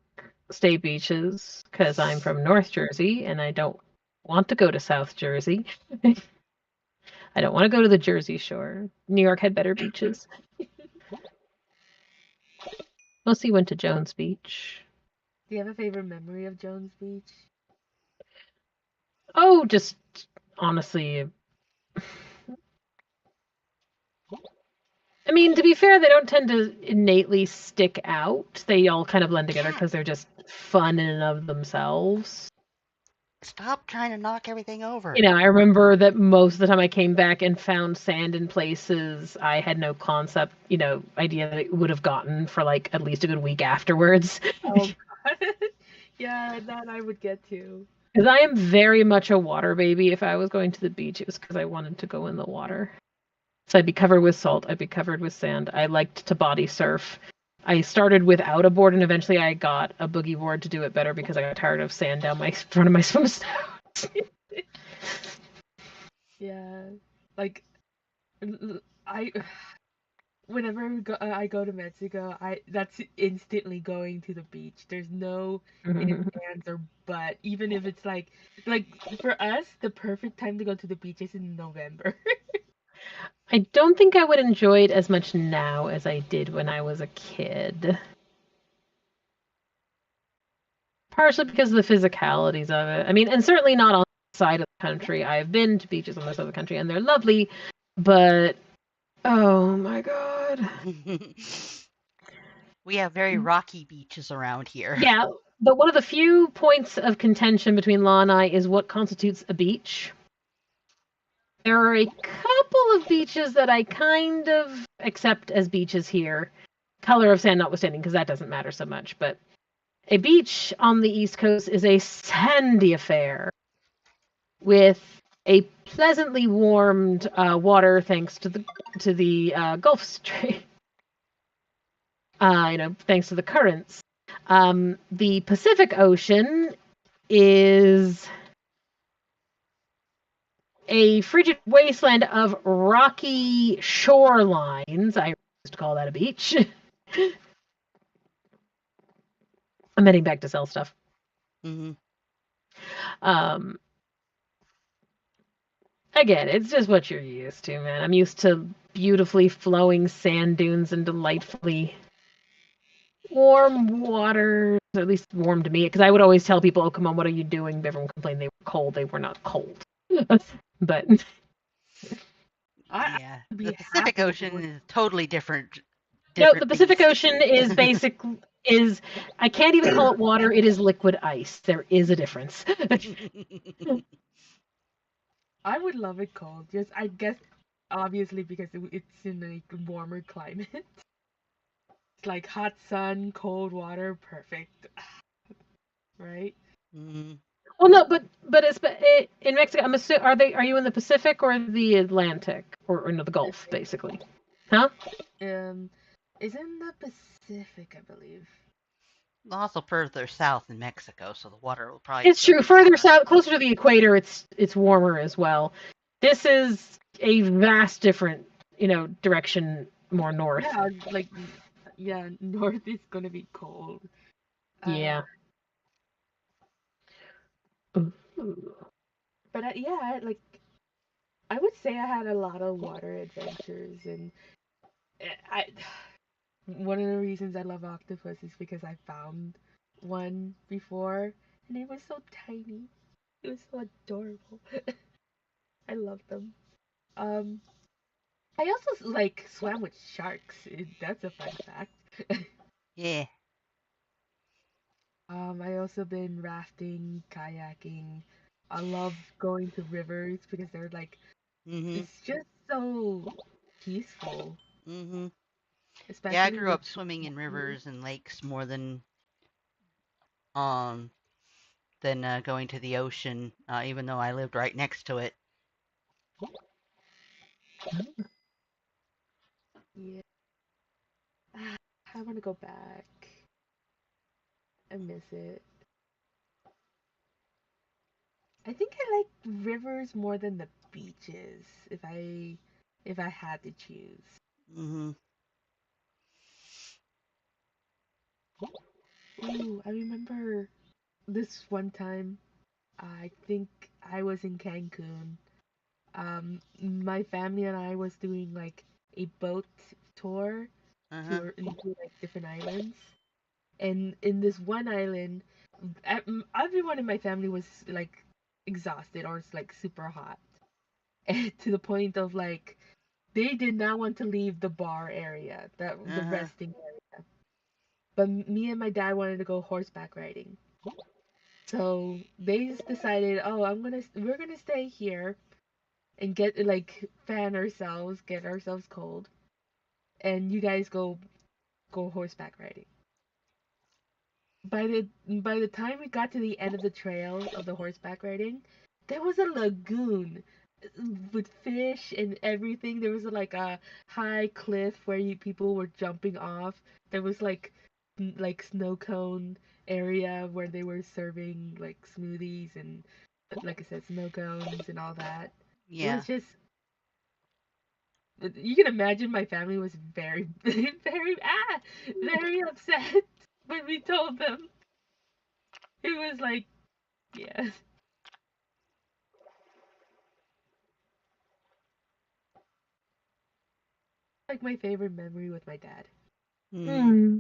State beaches because I'm from North Jersey and I don't want to go to South Jersey. I don't want to go to the Jersey Shore. New York had better beaches. Mostly went to Jones Beach. Do you have a favorite memory of Jones Beach? Oh, just honestly. I mean, to be fair, they don't tend to innately stick out. They all kind of blend together Cat, because they're just fun in and of themselves. stop trying to knock everything over. You know, I remember that most of the time I came back and found sand in places I had no concept, idea that it would have gotten for like at least a good week afterwards. Oh God. Yeah, that I would get to. Because I am very much a water baby. If I was going to the beach, it was because I wanted to go in the water. So I'd be covered with salt. I'd be covered with sand. I liked to body surf. I started without a board, and eventually I got a boogie board to do it better because I got tired of sand down my front of my swim suit. Yeah, like I whenever I go to Mexico, I that's instantly going to the beach. There's no ifs, ands, or but. Even if it's like for us, the perfect time to go to the beach is in November. I don't think I would enjoy it as much now as I did when I was a kid. Partially because of the physicalities of it. I mean, and certainly not on the side of the country. I've been to beaches on this side of the country, and they're lovely, but oh my god. We have very rocky beaches around here. Yeah, but one of the few points of contention between Law and I is what constitutes a beach. There are a couple of beaches that I kind of accept as beaches here, color of sand notwithstanding, because that doesn't matter so much. But a beach on the East Coast is a sandy affair with a pleasantly warmed water thanks to the Gulf Stream. Thanks to the currents. The Pacific Ocean is a frigid wasteland of rocky shorelines. I used to call that a beach. I'm heading back to sell stuff. Mm-hmm. Again, it's just what you're used to, man. I'm used to beautifully flowing sand dunes and delightfully warm waters, or at least warm to me, because I would always tell people, "Oh, come on, what are you doing?" Everyone complained they were cold. They were not cold, but Yeah, I'd be the Pacific happy Ocean is totally different. no, the Pacific beast. Ocean is I can't even call it water. It is liquid ice. There is a difference. I would love it cold. Just I guess obviously because it's in a warmer climate. It's like hot sun, cold water, perfect. Right? Mm. Well, no, but in Mexico. Are you in the Pacific or the Atlantic or no, the Gulf, Pacific. basically? Huh? Is in the Pacific, I believe. Also further south in Mexico, so the water will probably It's still true. be Further warmer. south, closer to the equator, it's warmer as well. This is a vast different direction more north. Yeah, like north is gonna be cold. Yeah. But like I would say I had a lot of water adventures, and I one of the reasons I love octopus is because I found one before, and it was so tiny. It was so adorable. I love them. Um, I also like swam with sharks. That's a fun fact. Yeah. I also been rafting, kayaking. I love going to rivers because they're like Mhm. it's just so peaceful, Mhm. Yeah, I especially grew with up swimming in rivers and lakes more um than going to the ocean, even though I lived right next to it. yeah. I want to go back. I miss it. I think I like rivers more than the beaches if I had to choose. Mhm. Ooh, I remember this one time. I think I was in Cancun. My family and I was doing like a boat tour Uh-huh. tour into like different islands. And in this one island, everyone in my family was like exhausted or it's like super hot, and to the point of like they did not want to leave the bar area, the Uh-huh. resting area. But me and my dad wanted to go horseback riding. So they just decided, oh, we're gonna stay here and get like fan ourselves, get ourselves cold, and you guys go horseback riding. By the time we got to the end of the trail of the horseback riding, there was a lagoon with fish and everything. There was like a high cliff where people were jumping off. There was like snow cone area where they were serving like smoothies and like I said, snow cones and all that. It Yeah. was just you can imagine my family was very very upset when we told them. It was like yeah, like my favorite memory with my dad. Mhm. Hmm.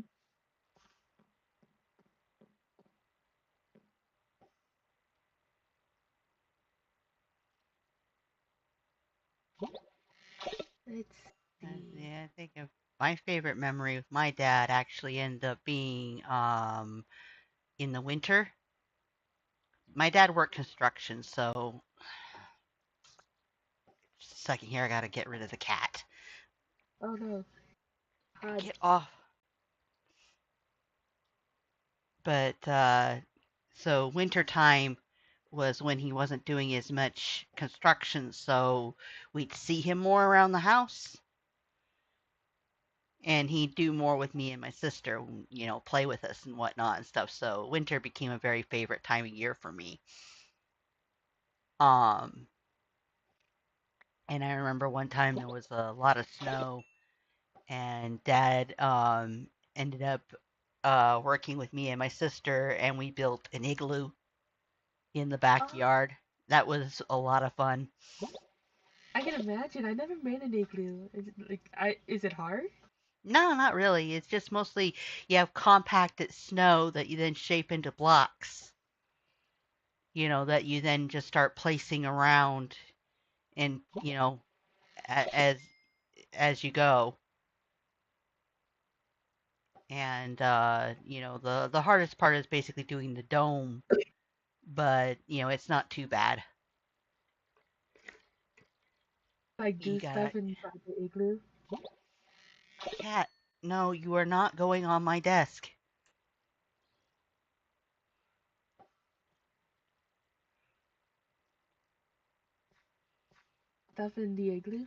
Let's see. Yeah, I think of my favorite memory with my dad actually ended up being in the winter. My dad worked construction, so just a second here, I gotta get rid of the cat. Oh no, Hod. Get off. But so winter time was when he wasn't doing as much construction, so we'd see him more around the house, and he'd do more with me and my sister, play with us and whatnot and stuff. So winter became a very favorite time of year for me. Um, and I remember one time there was a lot of snow, and Dad ended up working with me and my sister, and we built an igloo in the Oh, backyard. That was a lot of fun. I can imagine. I never made an igloo. Is it hard? No, not really. It's just mostly you have compacted snow that you then shape into blocks, that you then just start placing around and, as you go. And the hardest part is basically doing the dome, but it's not too bad. Like You do got stuff inside the igloo? cat. No, you are not going on my desk. Stuff in the igloo?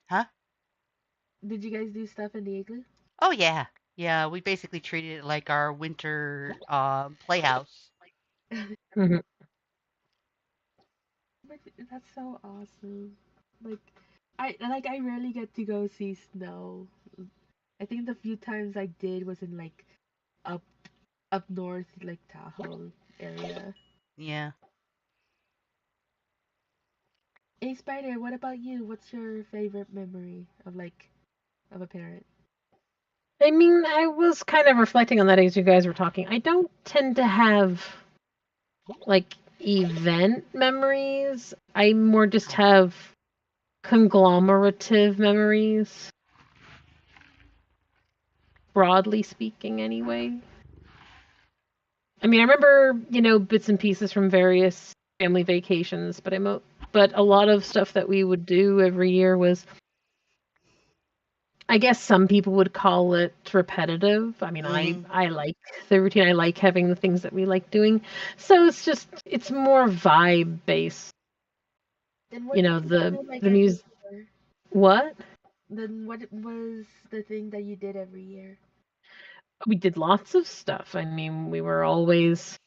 Huh? Did you guys do stuff in the igloo? Oh yeah. Yeah, we basically treated it like our winter playhouse. Mhm. But that's so awesome. Like, I rarely get to go see snow. I think the few times I did was in like up up north, like Tahoe area. Yeah. Hey Spider, what about you? What's your favorite memory of like of a parent? I mean, I was kind of reflecting on that as you guys were talking. I don't tend to have like event memories. I more just have conglomerative memories, broadly speaking, anyway. I mean, I remember, bits and pieces from various family vacations, but a lot of stuff that we would do every year was, I guess some people would call it repetitive. I mean, Mhm. I like the routine. I like having the things that we like doing. So it's more vibe based. Then what did you The do like the every music. year? What? Then what was the thing that you did every year? We did lots of stuff. I mean, we were always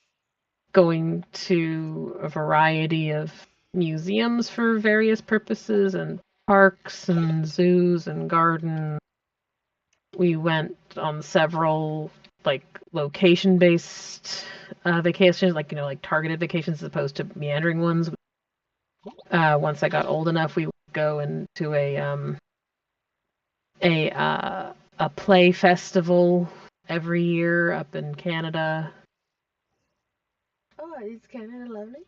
going to a variety of museums for various purposes and parks and zoos and gardens. We went on several like location based vacations, like like targeted vacations as opposed to meandering ones. Once I got old enough, we would go into a uh, a play festival every year up in Canada. Oh, is Canada lovely?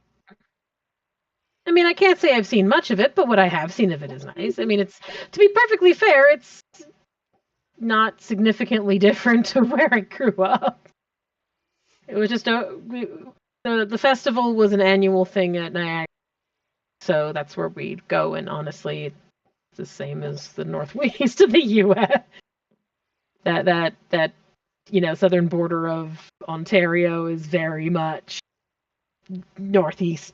I mean, I can't say I've seen much of it, but what I have seen of it is nice. I mean, it's to be perfectly fair, it's not significantly different to where I grew up. It was just the festival was an annual thing at Niagara, so that's where we'd go. And honestly, it's the same as the northwest of the U.S. That southern border of Ontario is very much northeast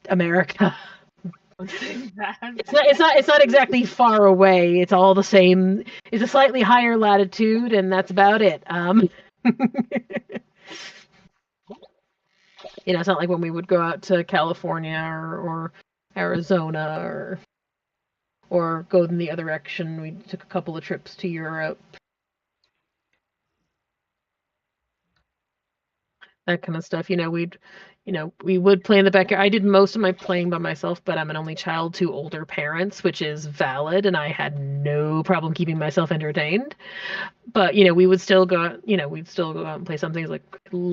America. It's not exactly far away. It's all the same. It's a slightly higher latitude, and that's about it. It's not like when we would go out to California or Arizona or go in the other direction. We took a couple of trips to Europe, that kind of stuff. We would play in the backyard. I did most of my playing by myself, but I'm an only child to older parents, which is valid, and I had no problem keeping myself entertained. But we would still go out, we'd still go out and play some things like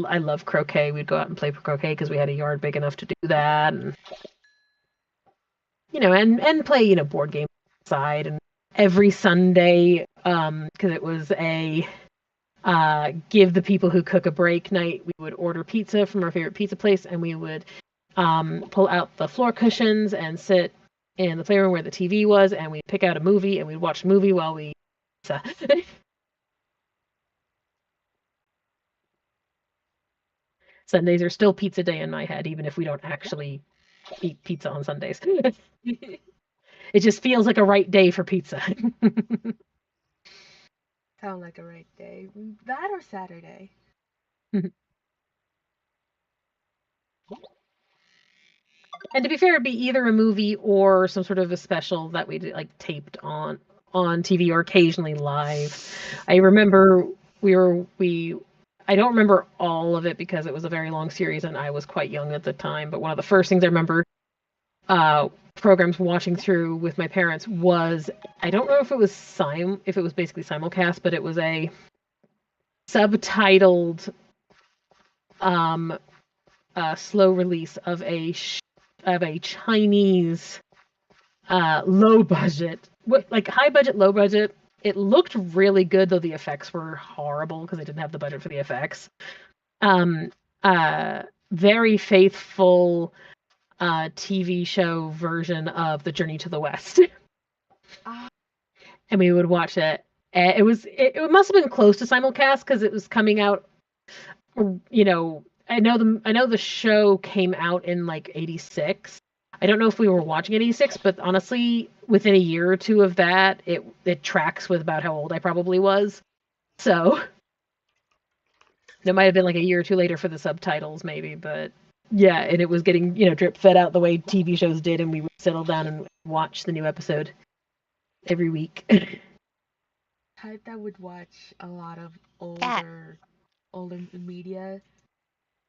I love croquet. We'd go out and play croquet because we had a yard big enough to do that, and and play board games outside. And every Sunday, because it was a give the people who cook a break night, we would order pizza from our favorite pizza place, and we would pull out the floor cushions and sit in the playroom where the TV was, and we'd pick out a movie, and we'd watch a movie while we pizza. Sundays are still pizza day in my head, even if we don't actually eat pizza on Sundays. It just feels like a right day for pizza. Sound like a right day. That or Saturday. And to be fair, it'd be either a movie or some sort of a special that we like taped on TV or occasionally live. I remember I don't remember all of it because it was a very long series and I was quite young at the time. But one of the first things I remember programs watching through with my parents was, I don't know if it was basically simulcast, but it was a subtitled slow release of a Chinese low budget, like high budget, low budget. It looked really good, though the effects were horrible because they didn't have the budget for the effects. Very faithful TV show version of The Journey to the West. And we would watch it. It must have been close to simulcast because it was coming out. I know the show came out in like '86. I don't know if we were watching '86, but honestly, within a year or two of that, it tracks with about how old I probably was. So it might have been like a year or two later for the subtitles, maybe, but yeah, and it was getting drip fed out the way TV shows did, and we would settle down and watch the new episode. every week. Type that would watch a lot of Cat. older media,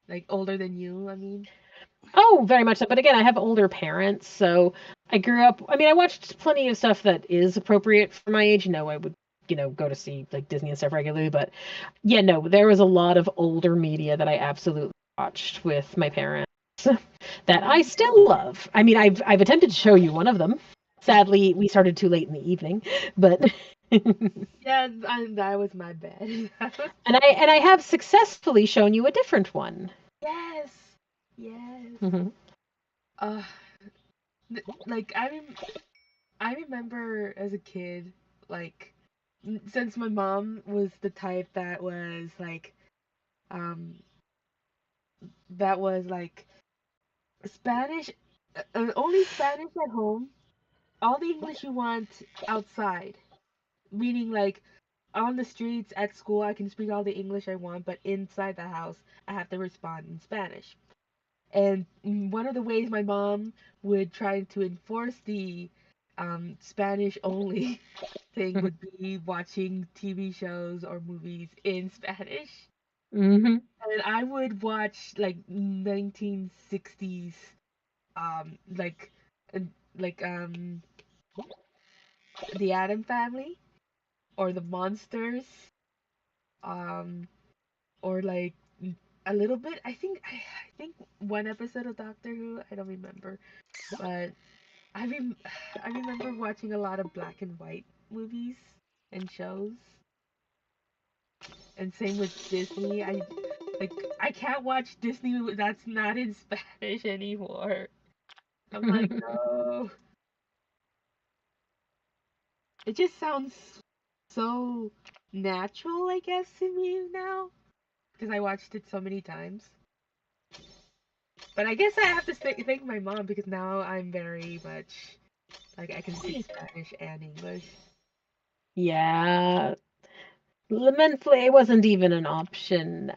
like older than you. I mean. Oh, very much so. But again, I have older parents, so I grew up. I mean, I watched plenty of stuff that is appropriate for my age. I would, go to see like Disney and stuff regularly. But yeah, no, there was a lot of older media that I absolutely watched with my parents that I still love. I mean, I've attempted to show you one of them. Sadly, we started too late in the evening, but Yeah, that was my bad. and I have successfully shown you a different one. Yes, yes. Mm-hmm. Uh, like I remember as a kid, like since my mom was the type um, that was like Spanish, only Spanish at home, all the English you want outside. Meaning like on the streets at school, I can speak all the English I want, but inside the house, I have to respond in Spanish. And one of the ways my mom would try to enforce the Spanish only thing would be watching TV shows or movies in Spanish. Mm-hmm. And I would watch like 1960s, um, like, uh, like the Adam Family or the Monsters, um, or like a little bit. I think one episode of Doctor Who. I don't remember, but I rem- I remember watching a lot of black and white movies and shows, and same with Disney. I can't watch Disney that's not in Spanish anymore. I'm like, no. It just sounds so natural, I guess, to me now because I watched it so many times. But I guess I have to thank my mom because now I'm very much like I can speak Spanish and English. Yeah, Lamentfully, it wasn't even an option.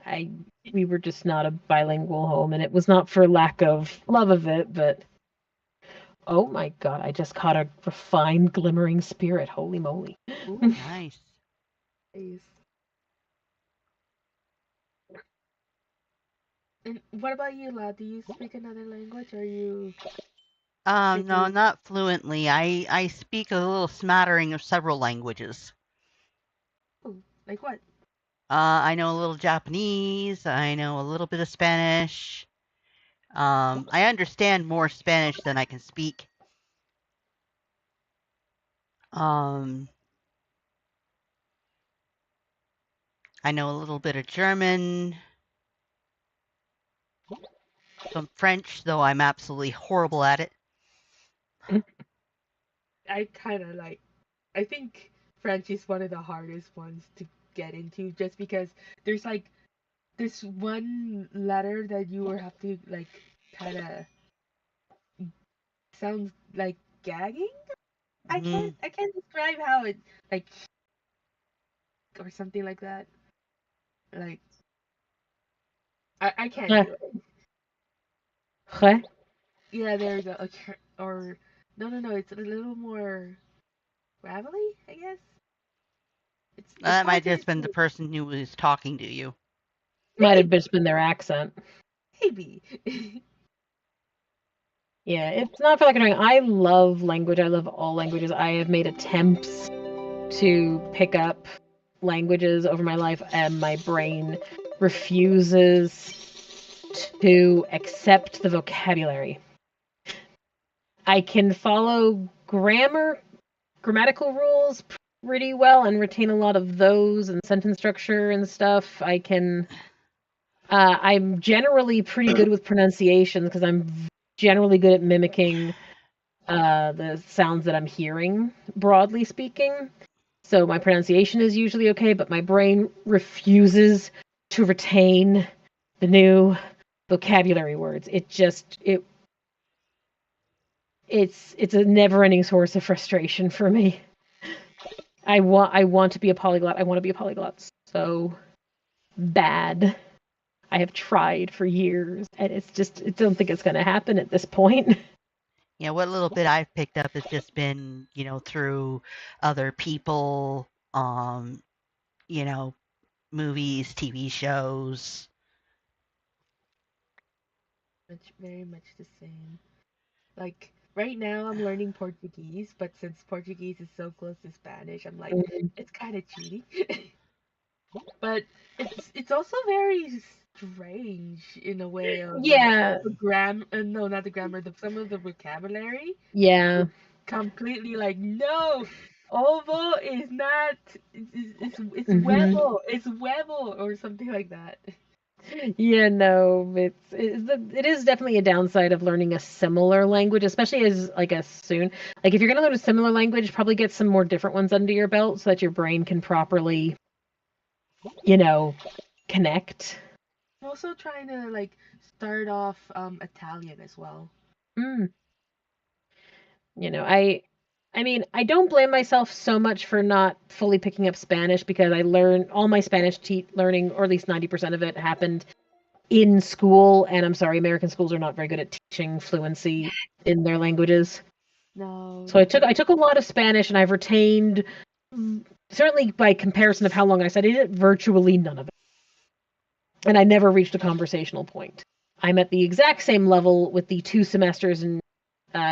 We were just not a bilingual home, and it was not for lack of love of it, but oh my god, I just caught a refined, glimmering spirit. Holy moly! Ooh, Nice. nice. And what about you, La? Do you speak another language, or you No, strictly not fluently. I speak a little smattering of several languages. ooh, like what? I know a little Japanese. I know a little bit of Spanish. I understand more Spanish than I can speak. Um, I know a little bit of German, some French, though I'm absolutely horrible at it. I kind of like. I think French is one of the hardest ones to get into, just because there's like this one letter that you will have to like kind of sounds like gagging. Mm, I can't describe how it like or something like that. Like I can't Uh, do it. okay. Yeah, there's or no, it's a little more gravelly, I guess. It's that hard might to have just been the explain. person who was talking to you. Might have Maybe, just been their accent. maybe. Yeah, it's not for like annoying. I love language. I love all languages. I have made attempts to pick up languages over my life, and my brain refuses to accept the vocabulary. I can follow grammatical rules pretty well and retain a lot of those and sentence structure and stuff. I'm generally pretty good with pronunciations because I'm generally good at mimicking the sounds that I'm hearing, broadly speaking. So my pronunciation is usually okay, but my brain refuses to retain the new vocabulary words. It's a never-ending source of frustration for me. I want to be a polyglot. I want to be a polyglot so bad. I have tried for years, and I don't think it's going to happen at this point. what little bit I've picked up has just been, through other people, movies, TV shows. Very much the same. Like right now, I'm learning Portuguese, but since Portuguese is so close to Spanish, I'm like, Mhm. it's kind of cheating. But it's also very strange in a way of Yeah, the no, not the grammar, some of the vocabulary yeah. is completely like no. Ovo is not. It's Hmm. huevo or something like that. Yeah, no, it is definitely a downside of learning a similar language, especially as like a soon. Like if you're going to learn a similar language, probably get some more different ones under your belt so that your brain can properly, you know, connect. I'm also trying to like start off Italian as well. Mm. I mean, I don't blame myself so much for not fully picking up Spanish because I learned all my Spanish learning, or at least 90% of it, happened in school. And I'm sorry, American schools are not very good at teaching fluency in their languages. No, So I took a lot of Spanish, and I've retained, certainly by comparison of how long I studied it, virtually none of it. And I never reached a conversational point. I'm at the exact same level with the 2 semesters in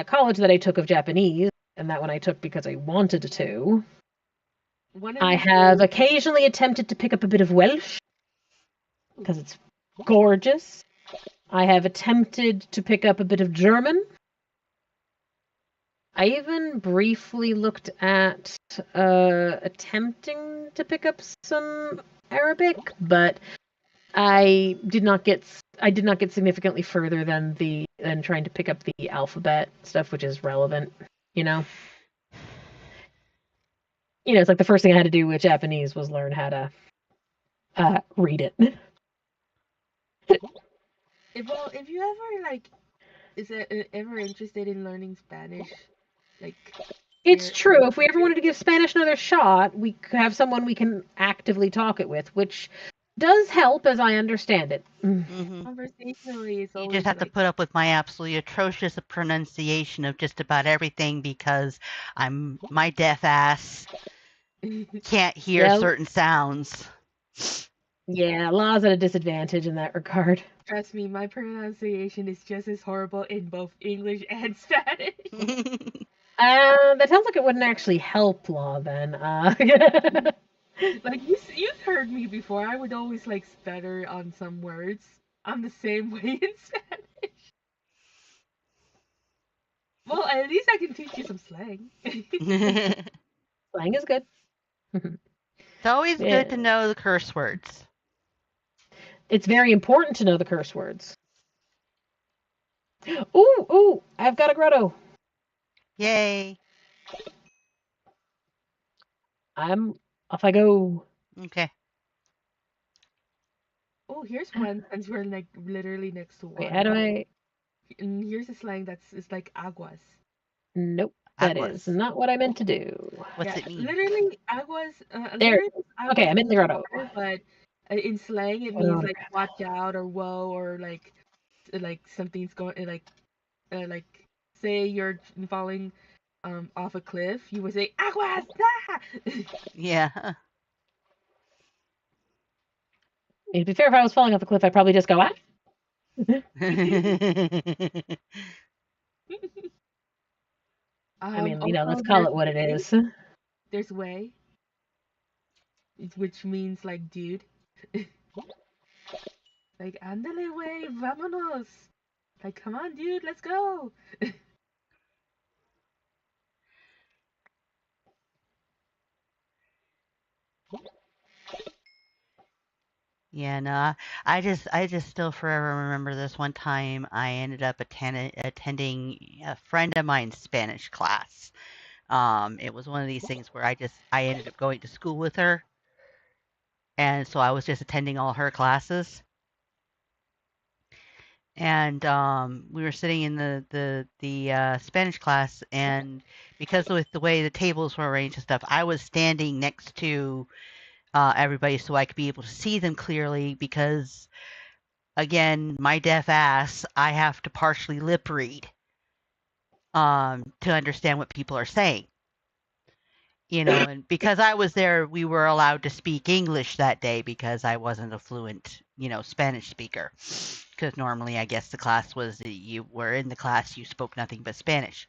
college that I took of Japanese, and that one I took because I wanted to. one of I these have days. occasionally attempted to pick up a bit of Welsh because it's gorgeous. I have attempted to pick up a bit of German. I even briefly looked at attempting to pick up some Arabic, but I did not get significantly further than trying to pick up the alphabet stuff, which is relevant. You know, it's like the first thing I had to do with Japanese was learn how to read it. If you ever like, is it ever interested in learning Spanish, like It's in true. If we ever wanted to give Spanish another shot, we could have someone we can actively talk it with, which does help, as I understand it. Hmm. conversationally, it's You just always have to like put up with my absolutely atrocious pronunciation of just about everything because my deaf ass can't hear Yeah, certain sounds. yeah. Law's at a disadvantage in that regard. trust me, my pronunciation is just as horrible in both English and Spanish. That sounds like it wouldn't actually help Law then. Like you've heard me before. I would always like stutter on some words. I'm the same way in Spanish. Well, at least I can teach you some slang. Slang is good. It's always good to Yeah, know the curse words. it's very important to know the curse words. Ooh, ooh! I've got a grotto. Yay. I'm off. I go. Okay. Oh, here's one since we're like literally next to Wait, how do water. I? And here's a slang that's it's like aguas. Nope, that is Aguas. not what I meant to do. What's Yeah, it mean? literally aguas. There. Literally Okay, aguas I'm in the means grotto. water, but in slang it means like watch out or whoa or like something's going like say you're falling off a cliff, you would say aguas. Ah! Yeah. To be fair, if I was falling off a cliff, I'd probably just go, ah. I mean, let's Also call it what it is. there's way, which means like dude. Like andale way, vámonos. Like come on dude, let's go. Yeah, no, I just still forever remember this one time I ended up attending a friend of mine's Spanish class. It was one of these things where I ended up going to school with her, and so I was just attending all her classes. And we were sitting in the Spanish class, and because with the way the tables were arranged and stuff, I was standing next to everybody so I could be able to see them clearly because again, my deaf ass, I have to partially lip read. to understand what people are saying. And because I was there, we were allowed to speak English that day because I wasn't a fluent, Spanish speaker. Because normally, I guess the class was you were in the class, you spoke nothing but Spanish.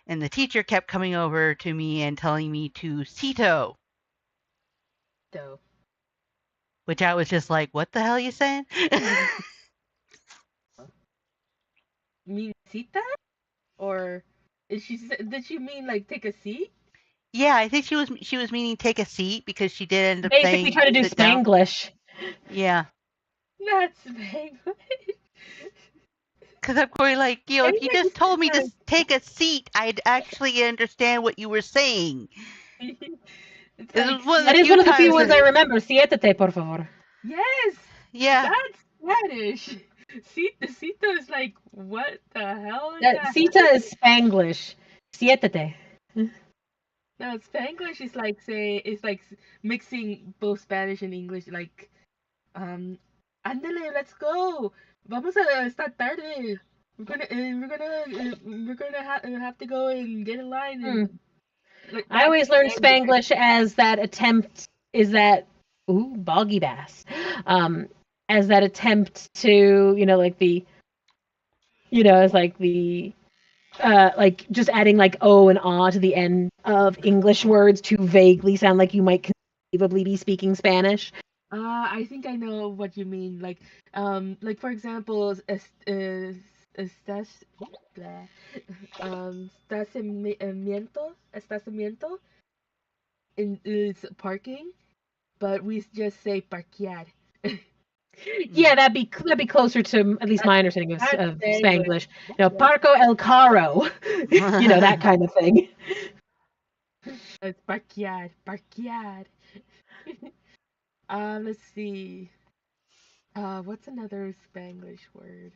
And the teacher kept coming over to me and telling me to cito. So, Which I was just like, what the hell are you saying? mean cita? Or did she mean like take a seat? Yeah, I think she was meaning take a seat because she did end up Basically saying trying to do sit down. Spanglish. Yeah. Not Spanglish. Because I'm going like, if you just told me to take a seat, I'd actually understand what you were saying. It's This like was one of That the is few one of the few times ones that, I remember. Siéntate, por favor. yes, yeah. that's Spanish. Cita is like, what the hell is that? Cita is Spanglish. Siéntate. No, Spanglish is like mixing both Spanish and English. Like, ándale, let's go. Vamos a estar tarde. We're gonna have to go and get in line and like I that's always learned Spanglish. Spanglish as that attempt is that boggy bass. As that attempt to, like the as like the like just adding like o and ah to the end of English words to vaguely sound like you might conceivably be speaking Spanish. I think I know what you mean. Like for example, estás, blah, estacionamiento is parking, but we just say parquear. Yeah, that'd be closer to at least my understanding That's of English. Spanglish. Parco el carro, that kind of thing. It's parquear, parquear. Let's see. What's another Spanglish word?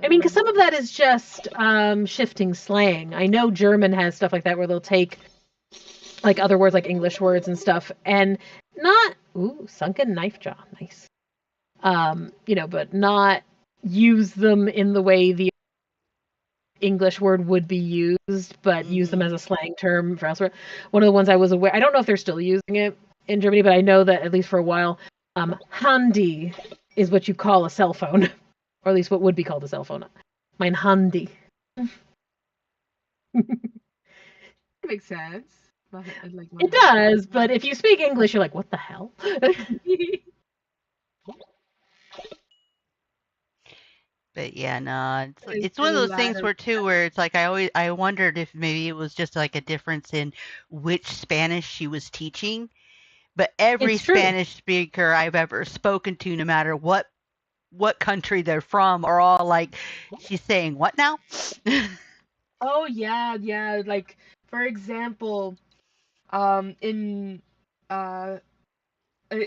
I mean, because some of that is just shifting slang. I know German has stuff like that where they'll take like other words like English words and stuff and not sunken knife jaw, nice. But not use them in the way the English word would be used, but use them as a slang term for elsewhere. One of the ones I was aware, I don't know if they're still using it in Germany, but I know that at least for a while, Handy is what you call a cell phone, or at least what would be called a cell phone. Mein Handy. Makes sense. Like It does, but if you speak English, you're like, what the hell? But yeah, no, it's one of those things where it's like I wondered if maybe it was just like a difference in which Spanish she was teaching. But every Spanish speaker I've ever spoken to, no matter what country they're from, are all like, she's saying what now? Oh yeah. Like for example, in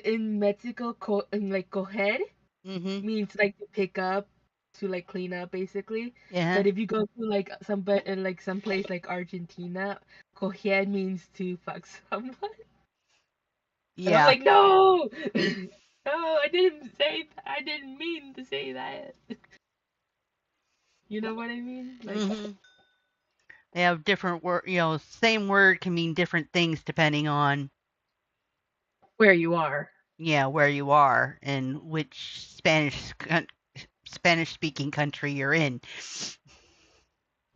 Mexico, coger means like to pick up, to like clean up basically. Yeah. But if you go to like some place like Argentina, coger means to fuck someone. Yeah. And I'm like, no, no, I didn't say that. I didn't mean to say that. You know what I mean? Like, they have different word. Same word can mean different things depending on where you are. Yeah, where you are and which Spanish speaking country you're in.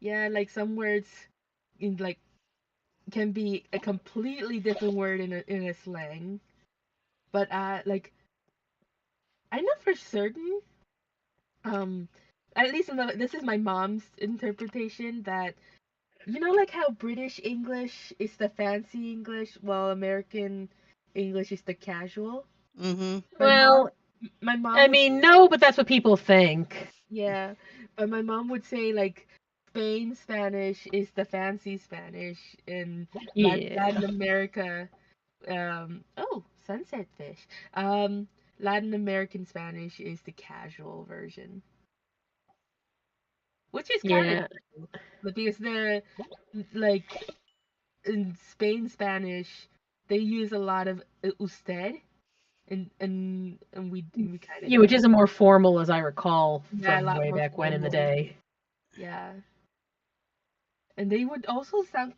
Yeah, like some words in like can be a completely different word in a slang. But like I know for certain, at least this is my mom's interpretation, that like how British English is the fancy English, while American English is the casual. My mom I mean, no, but that's what people think. Yeah, but my mom would say like Spain Spanish is the fancy Spanish, and Latin America, sunset fish. Latin American Spanish is the casual version, which is kind of cool, because like in Spain Spanish they use a lot of usted, and we kind of which is a more formal, as I recall, from way back when in the day. Yeah. and they would also sound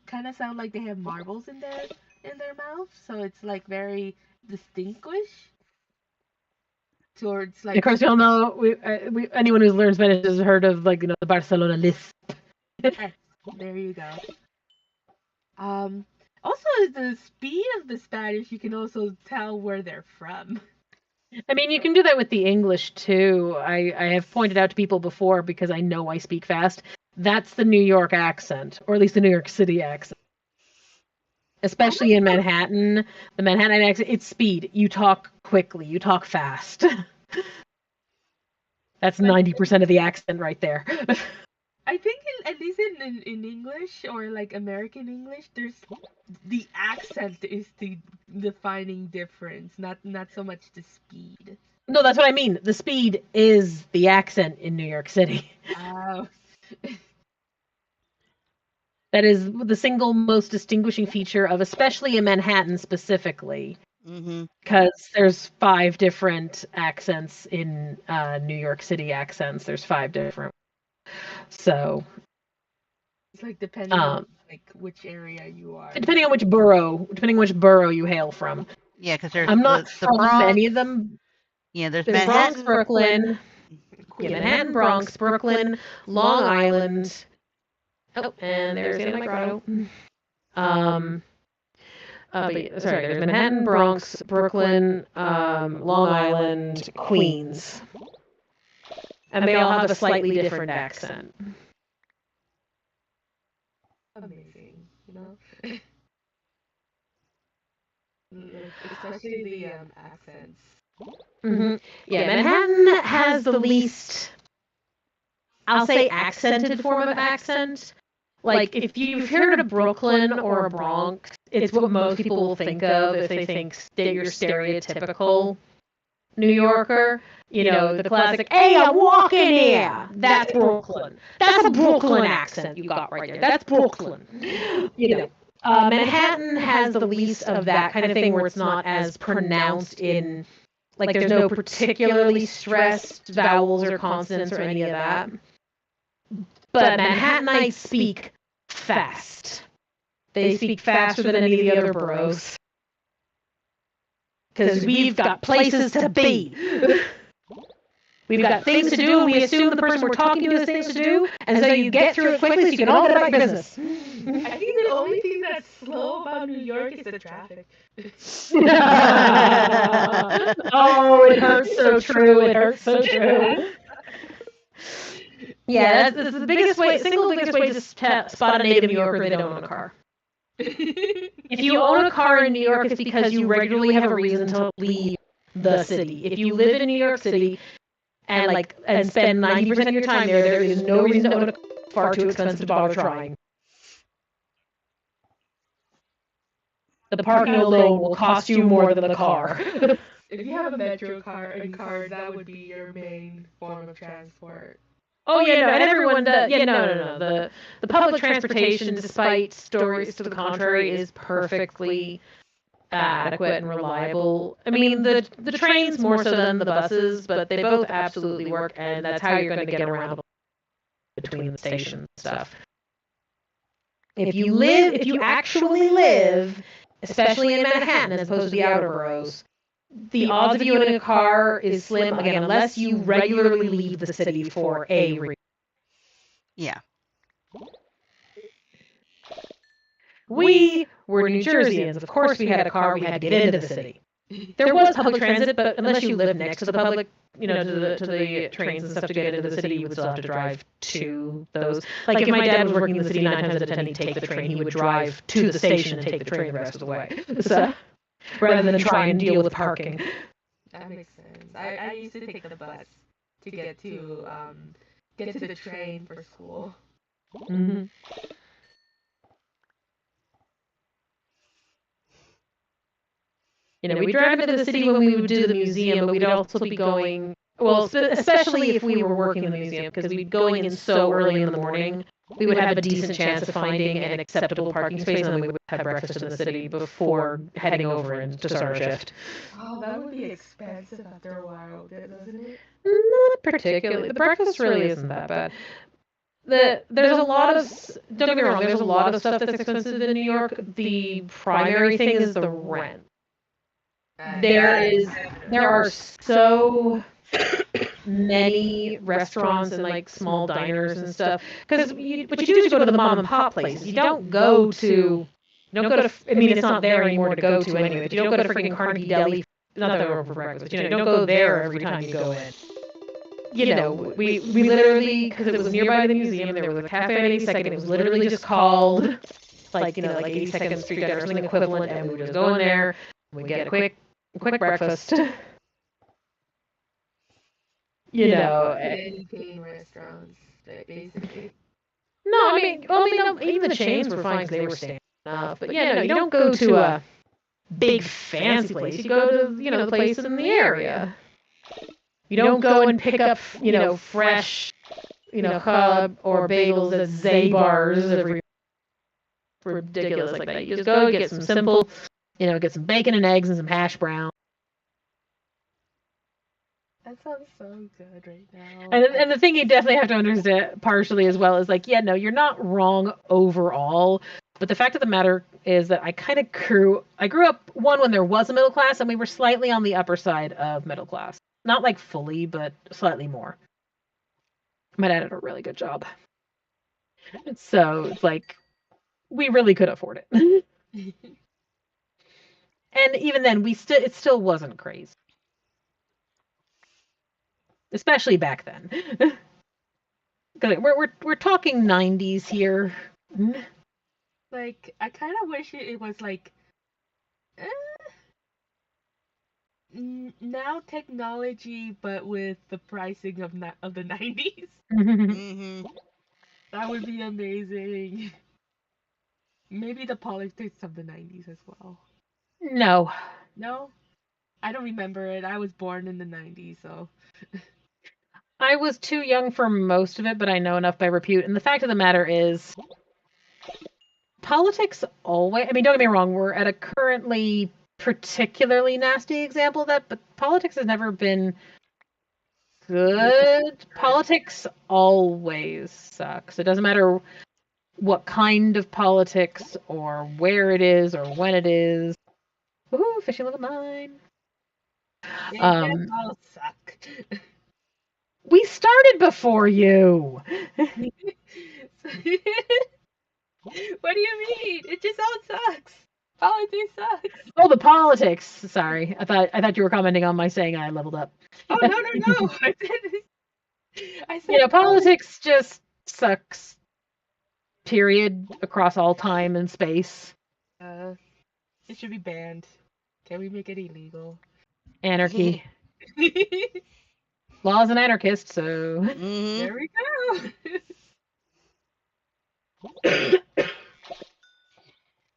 like they have marbles in their mouth, so it's like very distinguished towards Of like. course, we all know anyone who's learned Spanish has heard of the Barcelona lisp. Yes, there you go. Um, Also, the speed of the Spanish, you can also tell where they're from. I mean, you can do that with the English too. I have pointed out to people before because I know I speak fast. That's the New York accent, or at least the New York City accent. Especially in Manhattan, the Manhattan accent, it's speed. You talk quickly, you talk fast. That's 90% of the accent right there. I think, at least in English or like American English, there's the accent is the defining difference, not so much the speed. No, that's what I mean. The speed is the accent in New York City. Oh. That is the single most distinguishing feature of, especially in Manhattan specifically, because there's 5 different accents in New York City accents. There's 5 different. So It's like depending on like which area you are. depending on which borough you hail from. Yeah, because there's I'm not the from Bronx. any of them. Yeah, there's There's Manhattan, Bronx, Brooklyn. Yeah, Manhattan, Bronx, Brooklyn, Long Island. Oh, and there's Anna Grotto. There's Manhattan, Bronx, Brooklyn, Long Island, Queens. And they all have a slightly different accent. Amazing, you know? Like, especially the accents. Mm-hmm. Yeah, Manhattan has the least, I'll say, accented form of accent. Like, if you've heard of Brooklyn or a Bronx, it's what most people will think of if they think you're stereotypical New Yorker. You know, the classic, hey, I'm walking here. That's Brooklyn. That's a Brooklyn accent you got right there. That's Brooklyn. You know, Manhattan has the least of that kind of thing where it's not as pronounced in, like, there's no particularly stressed vowels or consonants or any of that. But Manhattanites speak fast. They speak faster than any of the other boroughs. Because we've got places to be. We've got things to do, and we assume the person we're talking to has things to do, and so you get through it quickly so you can all get about your business. I think the only thing that's slow about New York is the traffic. Oh, it hurts so true. It hurts so true. Yeah, that's the biggest way, single biggest way to spot a native New Yorker: they don't own a car. If you own a car in New York, it's because you regularly have a reason to leave the city. If you live in New York City and spend 90% of your time there, there is no reason to own a car. Far too expensive to bother trying. The parking alone will cost you more than the car. If you have a metro car, that would be your main form of transport. Oh yeah, no, and everyone does. Yeah, no. The public transportation, despite stories to the contrary, is perfectly adequate and reliable. I mean, the trains more so than the buses, but they both absolutely work, and that's how you're going to get around between the stations and stuff. If you actually live, especially in Manhattan as opposed to the outer boroughs, the odds of you owning a car is slim, again, unless you regularly leave the city for a reason. Yeah. We were New Jerseyans. Of course we had a car, we had to get into the city. There was public transit, but unless you lived next to the public, to the trains and stuff to get into the city, you would still have to drive to those. Like, if my dad was working in the city 9 times out of 10, he'd take the train, he would drive to the station and take the train the rest of the way. So, rather than try and deal with parking. That makes sense. I used to take the bus to get to the train for school. Mm-hmm. We drive into the city when we would do the museum, but we'd also be going, well, especially if we were working in the museum, because we'd be going in so early in the morning, we would have a decent chance of finding an acceptable parking space, and then we would have breakfast in the city before heading over and to start our shift. Oh, that would be expensive after a while, doesn't it? Not particularly. The breakfast really isn't that bad. there's a lot of, don't get me wrong, there's a lot of stuff that's expensive in New York. The primary thing is the rent. There are so many restaurants and like small diners and stuff. Because what you do is you go to the mom and pop places. You don't go to, I mean, it's not there anymore to go to anyway, but you don't go to freaking Carnegie Deli, not that we're open for breakfast, but you don't go there every time you go in. We literally, because it was nearby the museum, there was a cafe on 82nd, it was literally just called, like 82nd Street Dinner or something equivalent, and we would just go in there, we get a quick breakfast. Anything restaurants, basically. No, I mean, even the chains were fine because they were standing up. But no, you don't go to a big fancy place. You go to, the place in the area. You don't go and pick up, fresh, hub or bagels at Zabar's every ridiculous like that. You just go get some simple, get some bacon and eggs and some hash browns. That sounds so good right now. And the thing you definitely have to understand partially as well is like, you're not wrong overall. But the fact of the matter is that I grew up, one, when there was a middle class, and we were slightly on the upper side of middle class. Not like fully, but slightly more. My dad did a really good job. So it's like, we really could afford it. And even then, it still wasn't crazy. Especially back then. We're talking 90s here. Like, I kind of wish it was like now technology, but with the pricing of the 90s. Mm-hmm. That would be amazing. Maybe the politics of the 90s as well. No. No? I don't remember it. I was born in the 90s, so. I was too young for most of it, but I know enough by repute. And the fact of the matter is, politics always, don't get me wrong, we're at a currently particularly nasty example of that, but politics has never been good. Politics always sucks. It doesn't matter what kind of politics or where it is or when it is. Woohoo, fishing level 9. They all suck. We started before you. What do you mean? It just all sucks. Politics sucks. Oh, the politics. Sorry, I thought you were commenting on my saying I leveled up. Oh no! I said politics just sucks. Period. Across all time and space. It should be banned. Can we make it illegal? Anarchy. Law's an anarchist, so. Mm-hmm. There we go.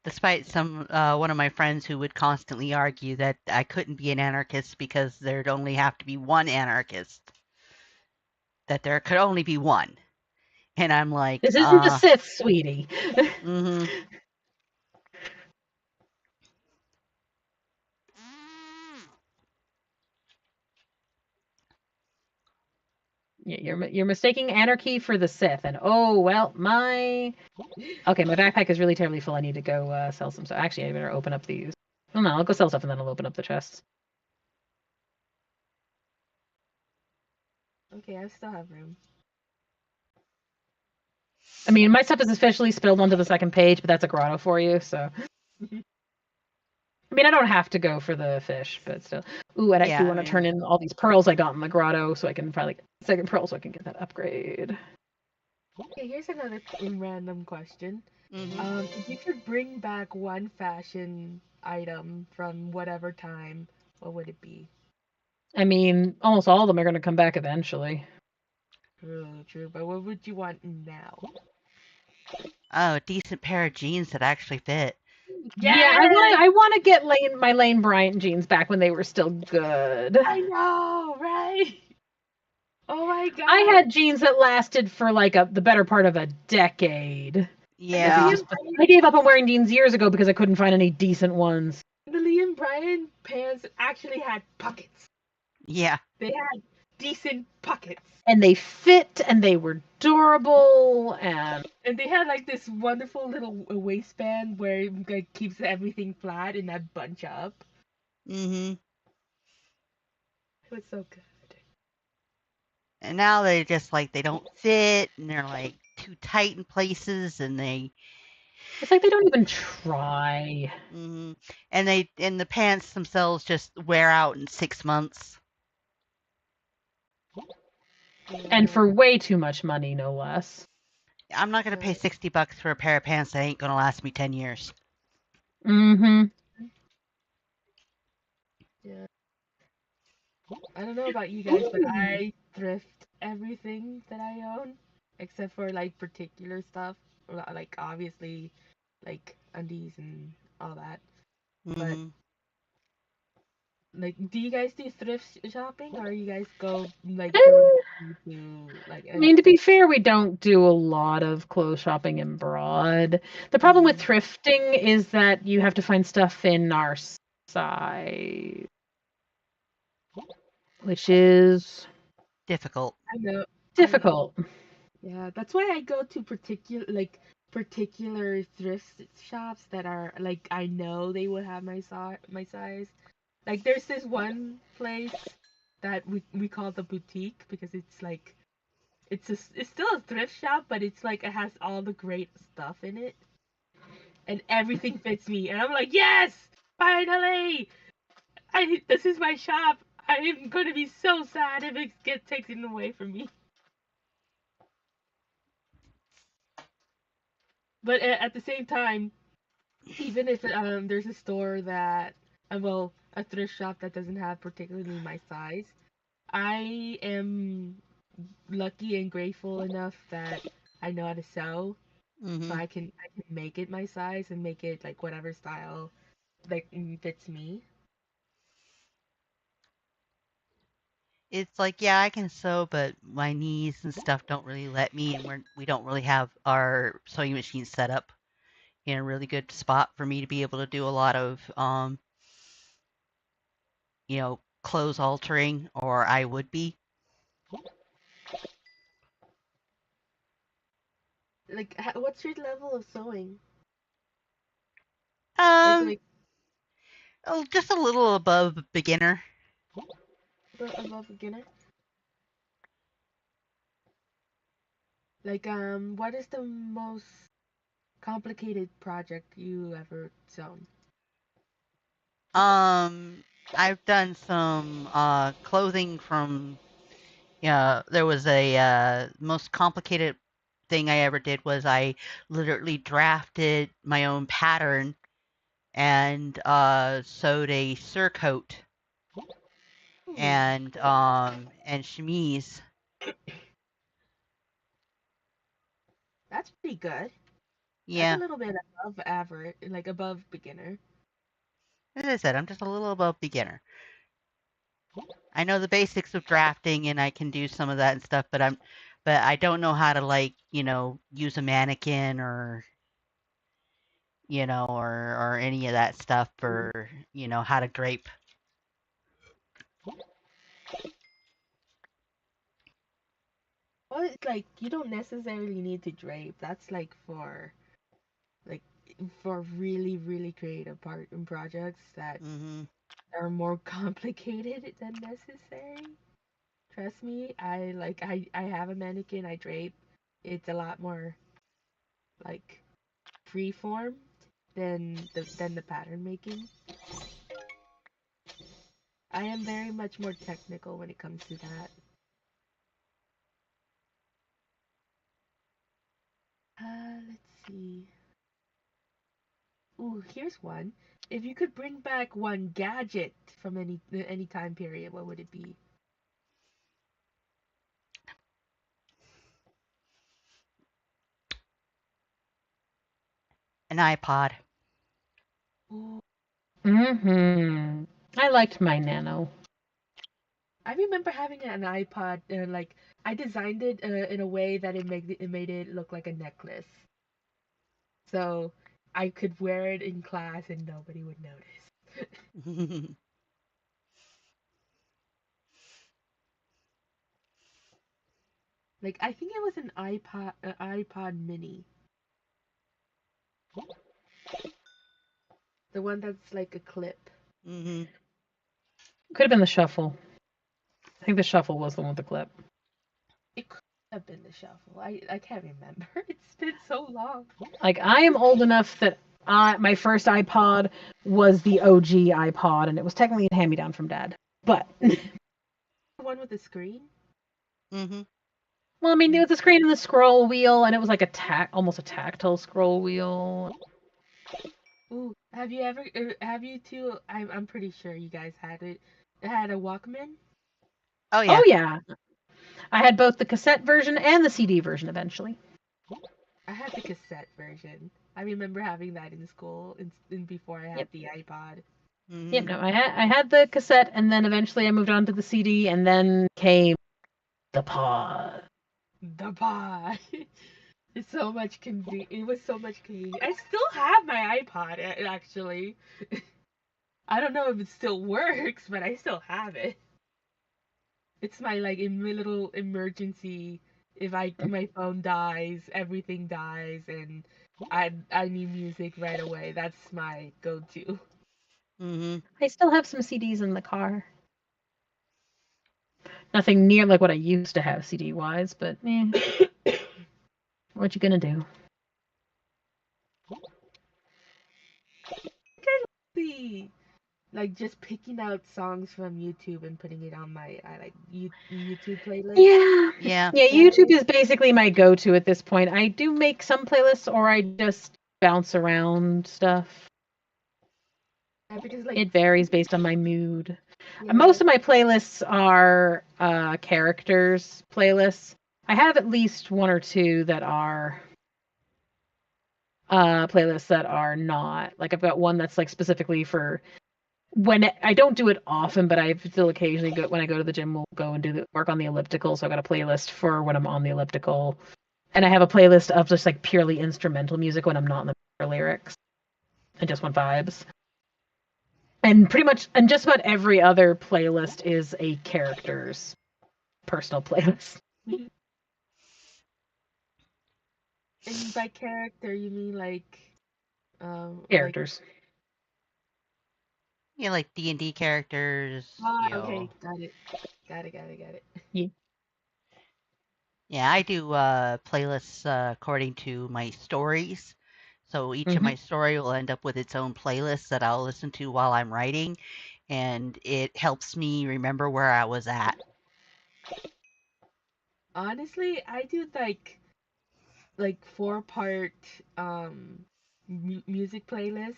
Despite one of my friends who would constantly argue that I couldn't be an anarchist because there'd only have to be one anarchist. That there could only be one. And I'm like, this isn't the Sith, sweetie. Mm-hmm. You're mistaking anarchy for the Sith, and oh well, my backpack is really terribly full. I need to go sell some stuff. Actually, I better open up these. Well, no, I'll go sell stuff and then I'll open up the chests. Okay, I still have room. My stuff is officially spilled onto the second page, but that's a grotto for you, so. I don't have to go for the fish, but still. Ooh, I actually want to turn in all these pearls I got in the grotto so I can finally get the second pearl so I can get that upgrade. Okay, here's another random question. Mm-hmm. If you could bring back one fashion item from whatever time, what would it be? Almost all of them are going to come back eventually. True. But what would you want now? Oh, a decent pair of jeans that actually fit. Yeah, I want to get my Lane Bryant jeans back when they were still good. I know, right? Oh my god. I had jeans that lasted for the better part of a decade. Yeah. I gave up on wearing jeans years ago because I couldn't find any decent ones. The Liam Bryan pants actually had pockets. Yeah. They decent pockets. And they fit, and they were durable, and they had like this wonderful little waistband where it like keeps everything flat and not bunch up. Mm-hmm. It was so good. And now they just like they don't fit, and they're like too tight in places, and it's like they don't even try. and the pants themselves just wear out in 6 months. And for way too much money, no less. I'm not gonna pay $60 for a pair of pants that ain't gonna last me 10 years. Mm-hmm. Yeah. I don't know about you guys, but I thrift everything that I own, except for like particular stuff, like obviously, like undies and all that. But Mm-hmm. like, do you guys do thrift shopping, or you guys go like Eh, directly to like? I mean, to be fair, we don't do a lot of clothes shopping abroad. The problem with thrifting is that you have to find stuff in our size, which is Difficult. I know. difficult. Yeah, that's why I go to particular thrift shops that are like I know they would have my size. Like there's this one place that we call the boutique because it's like it's still a thrift shop, but it's like it has all the great stuff in it and everything fits me. And I'm like, "Yes! Finally! This is my shop. I'm going to be so sad if it gets taken away from me." But at the same time, even if there's a store that well a thrift shop that doesn't have particularly my size, I am lucky and grateful enough that I know how to sew, so Mm-hmm. I can make it my size and make it like whatever style like fits me. It's like, yeah, I can sew, but my knees and stuff don't really let me, and we don't really have our sewing machine set up in a really good spot for me to be able to do a lot of clothes altering, or I would be. Like, what's your level of sewing? Um, Like just a little above beginner. above beginner. Like, what is the most complicated project you ever sewn? I've done some clothing from. Yeah, there was a most complicated thing I ever did was I literally drafted my own pattern and sewed a surcoat and chemise. That's pretty good. That's a Yeah, little bit above average, like above beginner. as I said, I'm just a little above beginner. I know the basics of drafting and I can do some of that and stuff, but I don't know how to like, use a mannequin or or any of that stuff for, how to drape. Well, it's like you don't necessarily need to drape. That's like for really really creative projects that Mhm. are more complicated than necessary. Trust me, I have a mannequin. I drape. It's a lot more like free form than the pattern making. I am very much more technical when it comes to that. Let's see. Ooh, here's one. If you could bring back one gadget from any time period, what would it be? An iPod. Ooh, Mm-hmm. I liked my Nano. I remember having an iPod. Like I designed it in a way that it made it look like a necklace, so I could wear it in class and nobody would notice. Like I think it was an iPod Mini, the one that's like a clip. Mm-hmm. Could have been the shuffle. I think the shuffle was the one with the clip. It could have been the shuffle. I can't remember. It's been so long. Like I am old enough that my first iPod was the OG iPod, and it was technically a hand-me-down from Dad. But The one with the screen. Mm-hmm. well, I mean, it was the screen and the scroll wheel, and it was like almost a tactile scroll wheel. Ooh, have you two? I'm pretty sure you guys had it. Had a Walkman. Oh yeah. Oh yeah, I had both the cassette version and the CD version eventually. I had the cassette version. I remember having that in school, before I had Yep. the iPod. Yep. Mm-hmm. No, I had the cassette, and then eventually I moved on to the CD, and then came the pod. The pod. It's so much It was so much convenient. I still have my iPod actually. I don't know if it still works, but I still have it. It's my like in my little emergency. If my phone dies, everything dies, and I need music right away. That's my go-to. Mm-hmm. I still have some CDs in the car. Nothing near like what I used to have CD wise, but what you gonna do? See, like just picking out songs from YouTube and putting it on my YouTube playlist. Yeah. Yeah. Yeah, That YouTube is, is basically my go-to at this point. I do make some playlists or I just bounce around stuff. yeah, because like It varies based on my mood. yeah, Most of my playlists are characters playlists. I have at least one or two that are playlists that are not. Like I've got one that's like specifically for when I don't do it often, but I still occasionally go when I go to the gym. We'll go and do the work on the elliptical. So I've got a playlist for when I'm on the elliptical, and I have a playlist of just like purely instrumental music when I'm not in the lyrics and just want vibes. And pretty much, and just about every other playlist is a character's personal playlist. and by character you mean like Characters. Yeah, like D&D characters. You okay, know. got it. Yeah. Yeah, I do playlists according to my stories. So each of Mm-hmm. my story will end up with its own playlist that I'll listen to while I'm writing, and it helps me remember where I was at. Honestly, I do like 4-part music playlists.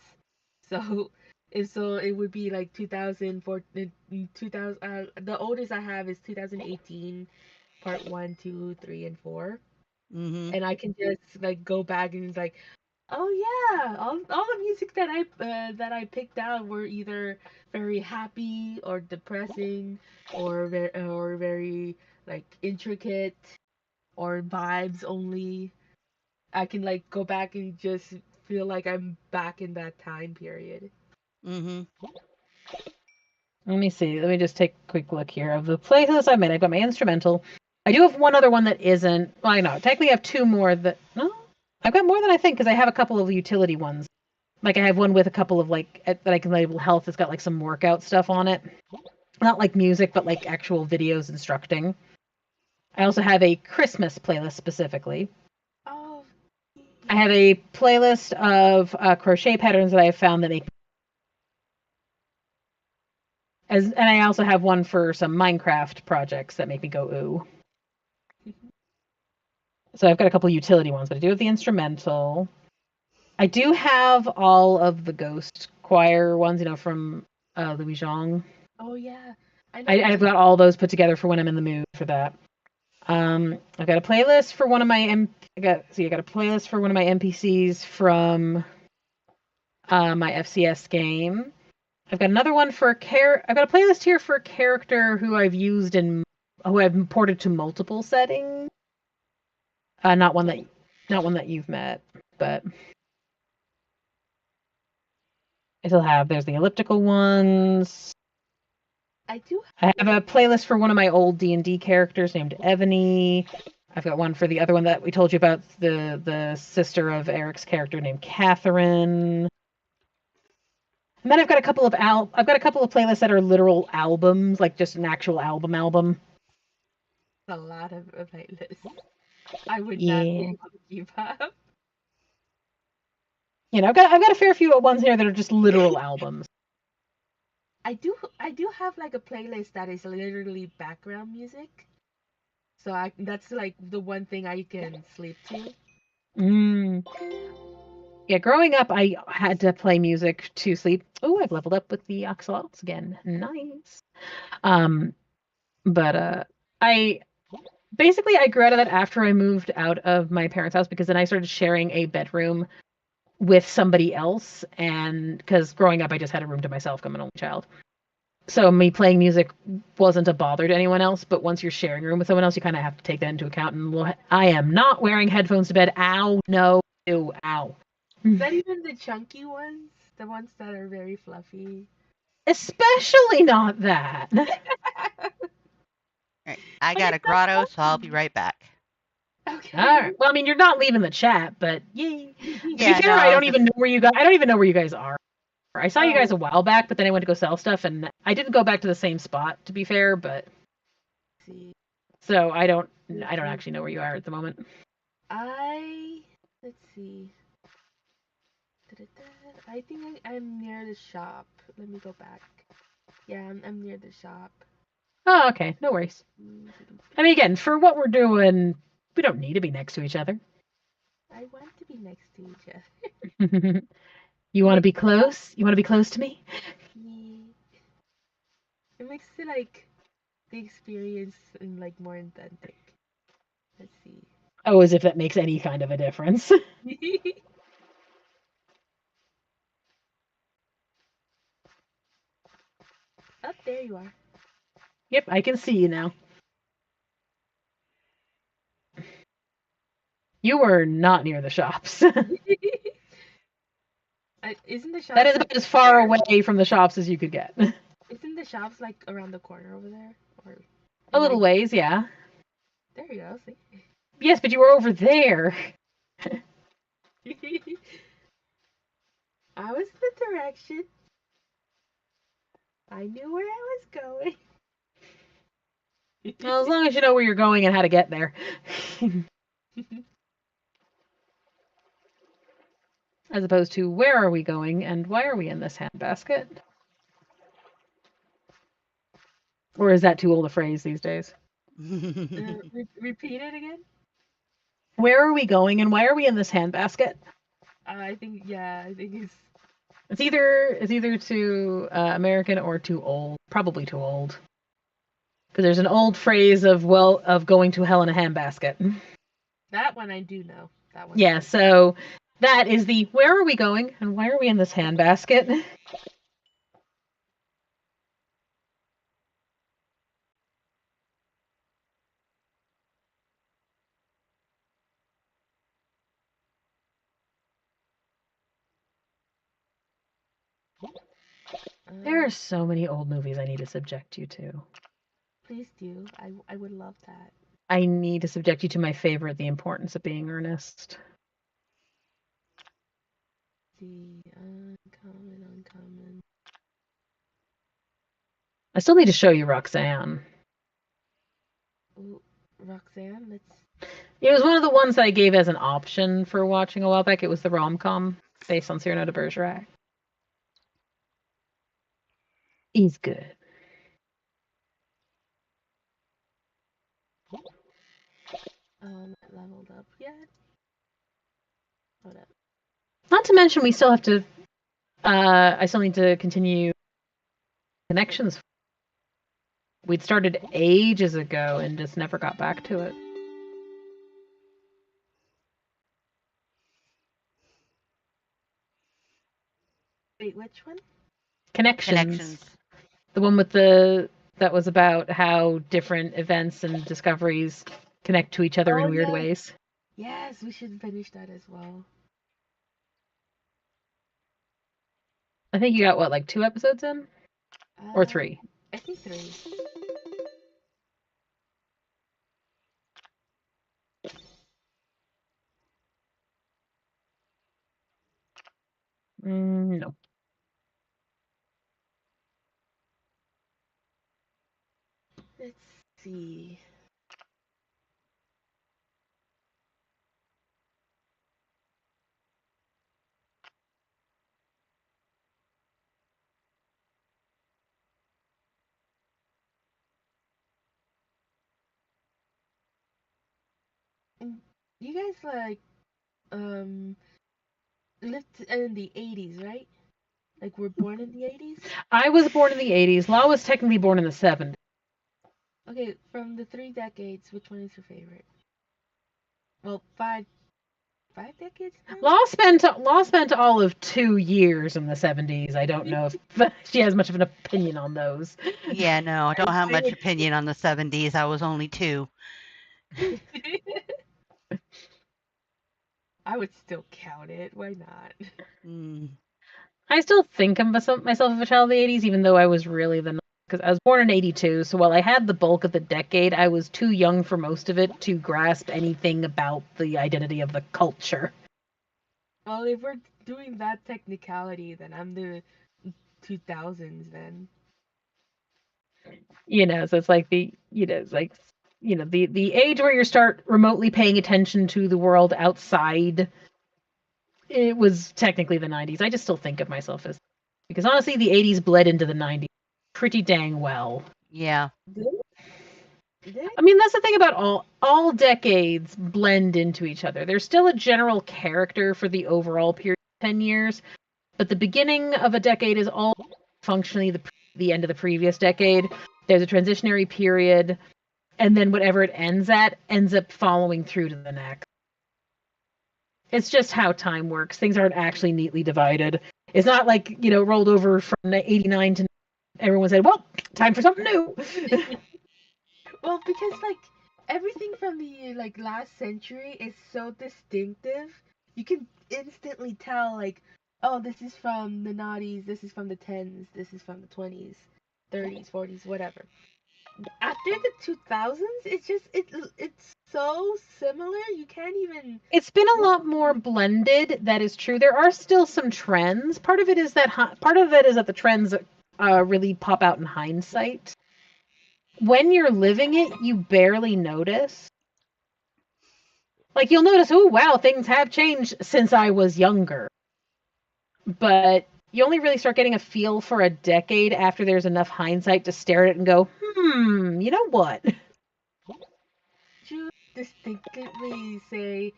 So it would be like 2004 2000 the oldest I have is 2018 part 1, 2, 3, and 4. Mm-hmm. And I can just like go back and it's like, oh yeah, all the music that I picked out were either very happy or depressing or very like intricate or vibes only. I can like go back and just feel like I'm back in that time period. Mm-hmm. Let me see. Let me just take a quick look here of the playlists I made. I've got my instrumental. I do have one other one that isn't. Well, I know. Technically, I have two more that. No, I've got more than I think because I have a couple of utility ones. Like I have one with a couple of like that I can label health. It's got like some workout stuff on it. Not like music, but like actual videos instructing. I also have a Christmas playlist specifically. Oh, I have a playlist of crochet patterns that I have found that make and I also have one for some Minecraft projects that make me go ooh. So I've got a couple utility ones, but I do have the instrumental. I do have all of the ghost choir ones, from Louis Zhang. oh yeah, I know I've which. got all those put together for when I'm in the mood for that. I've got a playlist for one of my I got a playlist for one of my NPCs from my FCS game. I've got another one for I've got a playlist here for a character who I've imported to multiple settings. Not one that you've met, but I still have. There's the elliptical ones. I do I have have a playlist for one of my old D&D characters named Ebony. I've got one for the other one that we told you about, the sister of Eric's character named Catherine. And then I've got a couple of playlists that are literal albums, like just an actual album. A lot of playlists. I would not be Yeah. able to keep up. You know, I've got a fair few ones here that are just literal albums. I do have like a playlist that is literally background music. So that's like the one thing I can sleep to. Yeah, growing up, I had to play music to sleep. Oh, I've leveled up with the axolotls again. Nice. But I grew out of that after I moved out of my parents' house, because then I started sharing a bedroom with somebody else, and because growing up I just had a room to myself. I'm an only child. So me playing music wasn't a bother to anyone else, but once you're sharing a room with someone else, you kind of have to take that into account. And I am not wearing headphones to bed. Ow, no, ew, ow. Not even the chunky ones, the ones that are very fluffy. Especially not that. Right. I got a grotto, so I'll be right back. Okay. All right. Well, I mean, you're not leaving the chat, but yay. To be fair, no, I don't even know where you guys. I don't even know where you guys are. I saw you guys Oh. a while back, but then I went to go sell stuff, and I didn't go back to the same spot. To be fair, but See. so I don't actually know where you are at the moment. Let's see. I think I'm near the shop. Let me go back. Yeah, I'm near the shop. Oh, okay. No worries. I mean, again, for what we're doing, we don't need to be next to each other. I want to be next to each other. You want to be close? You want to be close to me? It makes it like the experience like more authentic. Let's see. Oh, as if that makes any kind of a difference. Oh, there you are. Yep, I can see you now. You were not near the shops. Isn't the shop That is about as far away from the shops as you could get. Isn't the shops like around the corner over there? Or A little ways, yeah. There you go, see? Yes, but you were over there. I was the direction. I knew where I was going. Well, as long as you know where you're going and how to get there. As opposed to, where are we going and why are we in this handbasket? Or is that too old a phrase these days? Repeat it again? Where are we going and why are we in this handbasket? I think it's either too American or too old. Probably too old. Because there's an old phrase of going to hell in a handbasket. That one I do know. That one. Yeah, so that is the, where are we going and why are we in this handbasket? There are so many old movies I need to subject you to. Please do. I would love that. I need to subject you to my favorite, The Importance of Being Earnest. The uncommon. I still need to show you Roxanne. Ooh, Roxanne, It was one of the ones that I gave as an option for watching a while back. It was the rom-com based on Cyrano de Bergerac. He's good. not leveled up yet. Hold up. Not to mention, we still have to. I still need to continue connections. We'd started ages ago and just never got back to it. Wait, which one? Connections. The one with that was about how different events and discoveries connect to each other in weird ways. Yes, we should finish that as well. I think you got what, like 2 episodes in? Or 3? I think 3. Let's see. Mm, You guys um lived in the 80s, right? Like were born in the 80s? I was born in the 80s. Law was technically born in the 70s. Okay, from the 3 decades, which one is your favorite? Well, five decades now? Law spent all of 2 years in the 70s. I don't know if she has much of an opinion on those. Yeah, no, I don't have I much would opinion on the 70s. I was only 2. I would still count it. Why not? Mm. I still think of myself as a child of the 80s, even though I was really because I was born in 82. So while I had the bulk of the decade, I was too young for most of it to grasp anything about the identity of the culture. Well, if we're doing that technicality, then I'm the 2000s then. So it's like it's like the age where you start remotely paying attention to the world outside. It was technically the 90s. I just still think of myself as, because honestly the 80s bled into the 90s pretty dang well. Yeah. Did it? I mean, that's the thing about all decades blend into each other. There's still a general character for the overall period of 10 years, but the beginning of a decade is all functionally the end of the previous decade. There's a transitionary period, and then whatever it ends at ends up following through to the next. It's just how time works. Things aren't actually neatly divided. It's not like, rolled over from 89 to everyone said, well, time for something new. Well, because like everything from the last century is so distinctive. You can instantly tell oh, this is from the noughties, this is from the tens, this is from the 20s, 30s, 40s, whatever. After the 2000s, it's so similar. You can't even. It's been a lot more blended. That is true. There are still some trends. Part of it is that the trends really pop out in hindsight. When you're living it, you barely notice. Like you'll notice, oh wow, things have changed since I was younger. But you only really start getting a feel for a decade after there's enough hindsight to stare at it and go, you know what? You distinctively say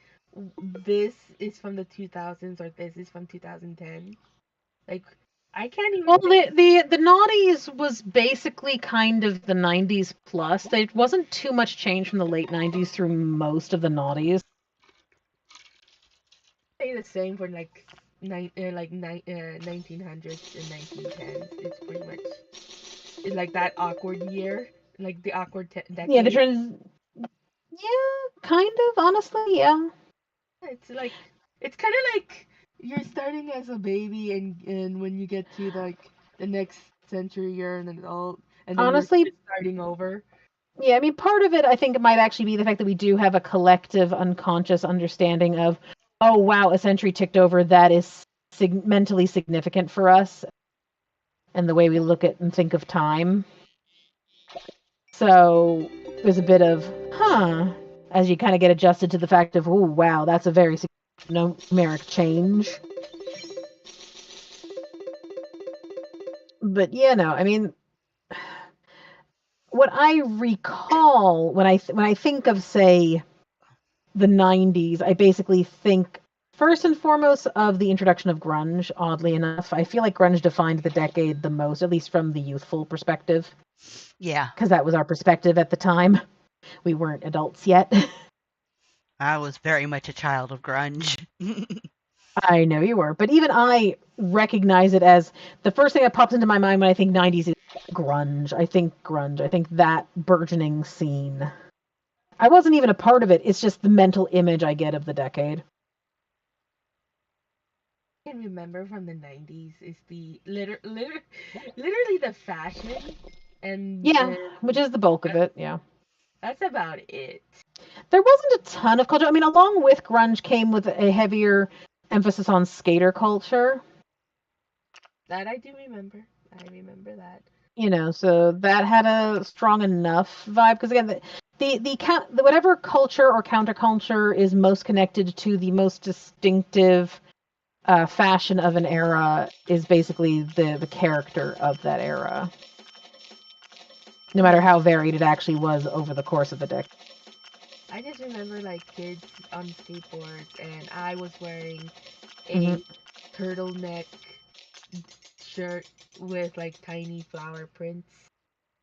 this is from the 2000s or this is from 2010. Like I can't even Well, think. the noughties was basically kind of the 90s plus. There wasn't too much change from the late 90s through most of the noughties. Say the same for 1900s and 1910s. It's pretty much it's like that awkward year, like the awkward Yeah, the decade. trends. Yeah, kind of. Honestly, yeah. It's like it's kind of like you're starting as a baby, and when you get to the next century, you're an adult, and then you're Honestly, starting over. yeah. I mean, part of it, I think, it might actually be the fact that we do have a collective unconscious understanding of, oh wow, a century ticked over. That is mentally significant for us, and the way we look at and think of time. So there's a bit of, as you kind of get adjusted to the fact of, oh, wow, that's a very numeric change. But yeah, no, I mean, what I recall when I think of, say, the 90s, I basically think first and foremost of the introduction of grunge. Oddly enough, I feel like grunge defined the decade the most, at least from the youthful perspective. Yeah. Because that was our perspective at the time. We weren't adults yet. I was very much a child of grunge. I know you were, but even I recognize it as the first thing that pops into my mind when I think 90s is grunge. I think grunge. I think that burgeoning scene. I wasn't even a part of it. It's just the mental image I get of the decade. I can remember from the 90s is the literally the fashion, and Yeah, which is the bulk of it. Yeah. that's about it. There wasn't a ton of culture. I mean, along with grunge came with a heavier emphasis on skater culture. That I do remember. I remember that. So that had a strong enough vibe because again, the whatever culture or counterculture is most connected to the most distinctive fashion of an era is basically the character of that era, no matter how varied it actually was over the course of the decade. I just remember like kids on skateboards, and I was wearing Mhm. a turtleneck shirt with like tiny flower prints.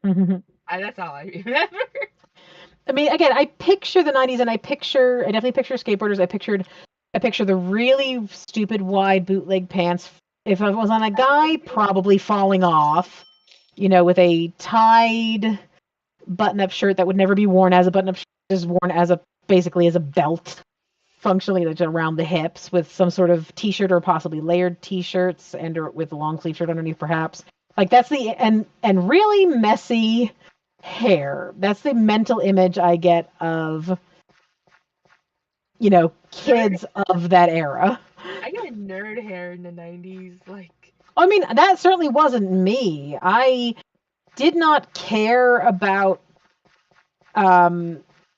That's all I remember. I mean, again, I picture the '90s, and I definitely picture skateboarders. I picture the really stupid wide bootleg pants. If I was on a guy, probably falling off, with a tied button-up shirt that would never be worn as a button-up shirt, just worn as basically as a belt, functionally like around the hips, with some sort of t-shirt or possibly layered t-shirts or with a long sleeve shirt underneath, perhaps. Like that's and really messy hair. That's the mental image I get of kids of that era. I got nerd hair in the 90s. Like, I mean, that certainly wasn't me. I did not care about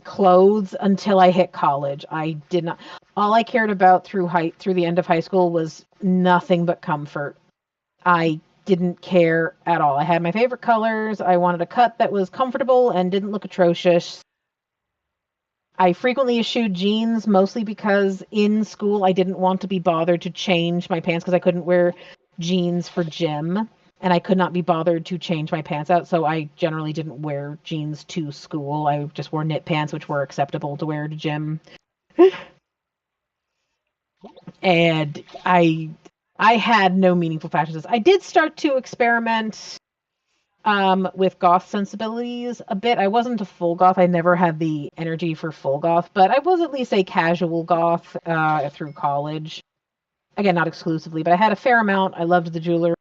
clothes until I hit college. I did not. All I cared about through the end of high school was nothing but comfort. I didn't care at all. I had my favorite colors. I wanted a cut that was comfortable and didn't look atrocious. I frequently eschewed jeans, mostly because in school I didn't want to be bothered to change my pants because I couldn't wear jeans for gym, and I could not be bothered to change my pants out, so I generally didn't wear jeans to school. I just wore knit pants, which were acceptable to wear to gym. And I had no meaningful fashion sense. I did start to experiment with goth sensibilities a bit. I wasn't a full goth. I never had the energy for full goth, but I was at least a casual goth through college. Again, not exclusively, but I had a fair amount. I loved the jewelry,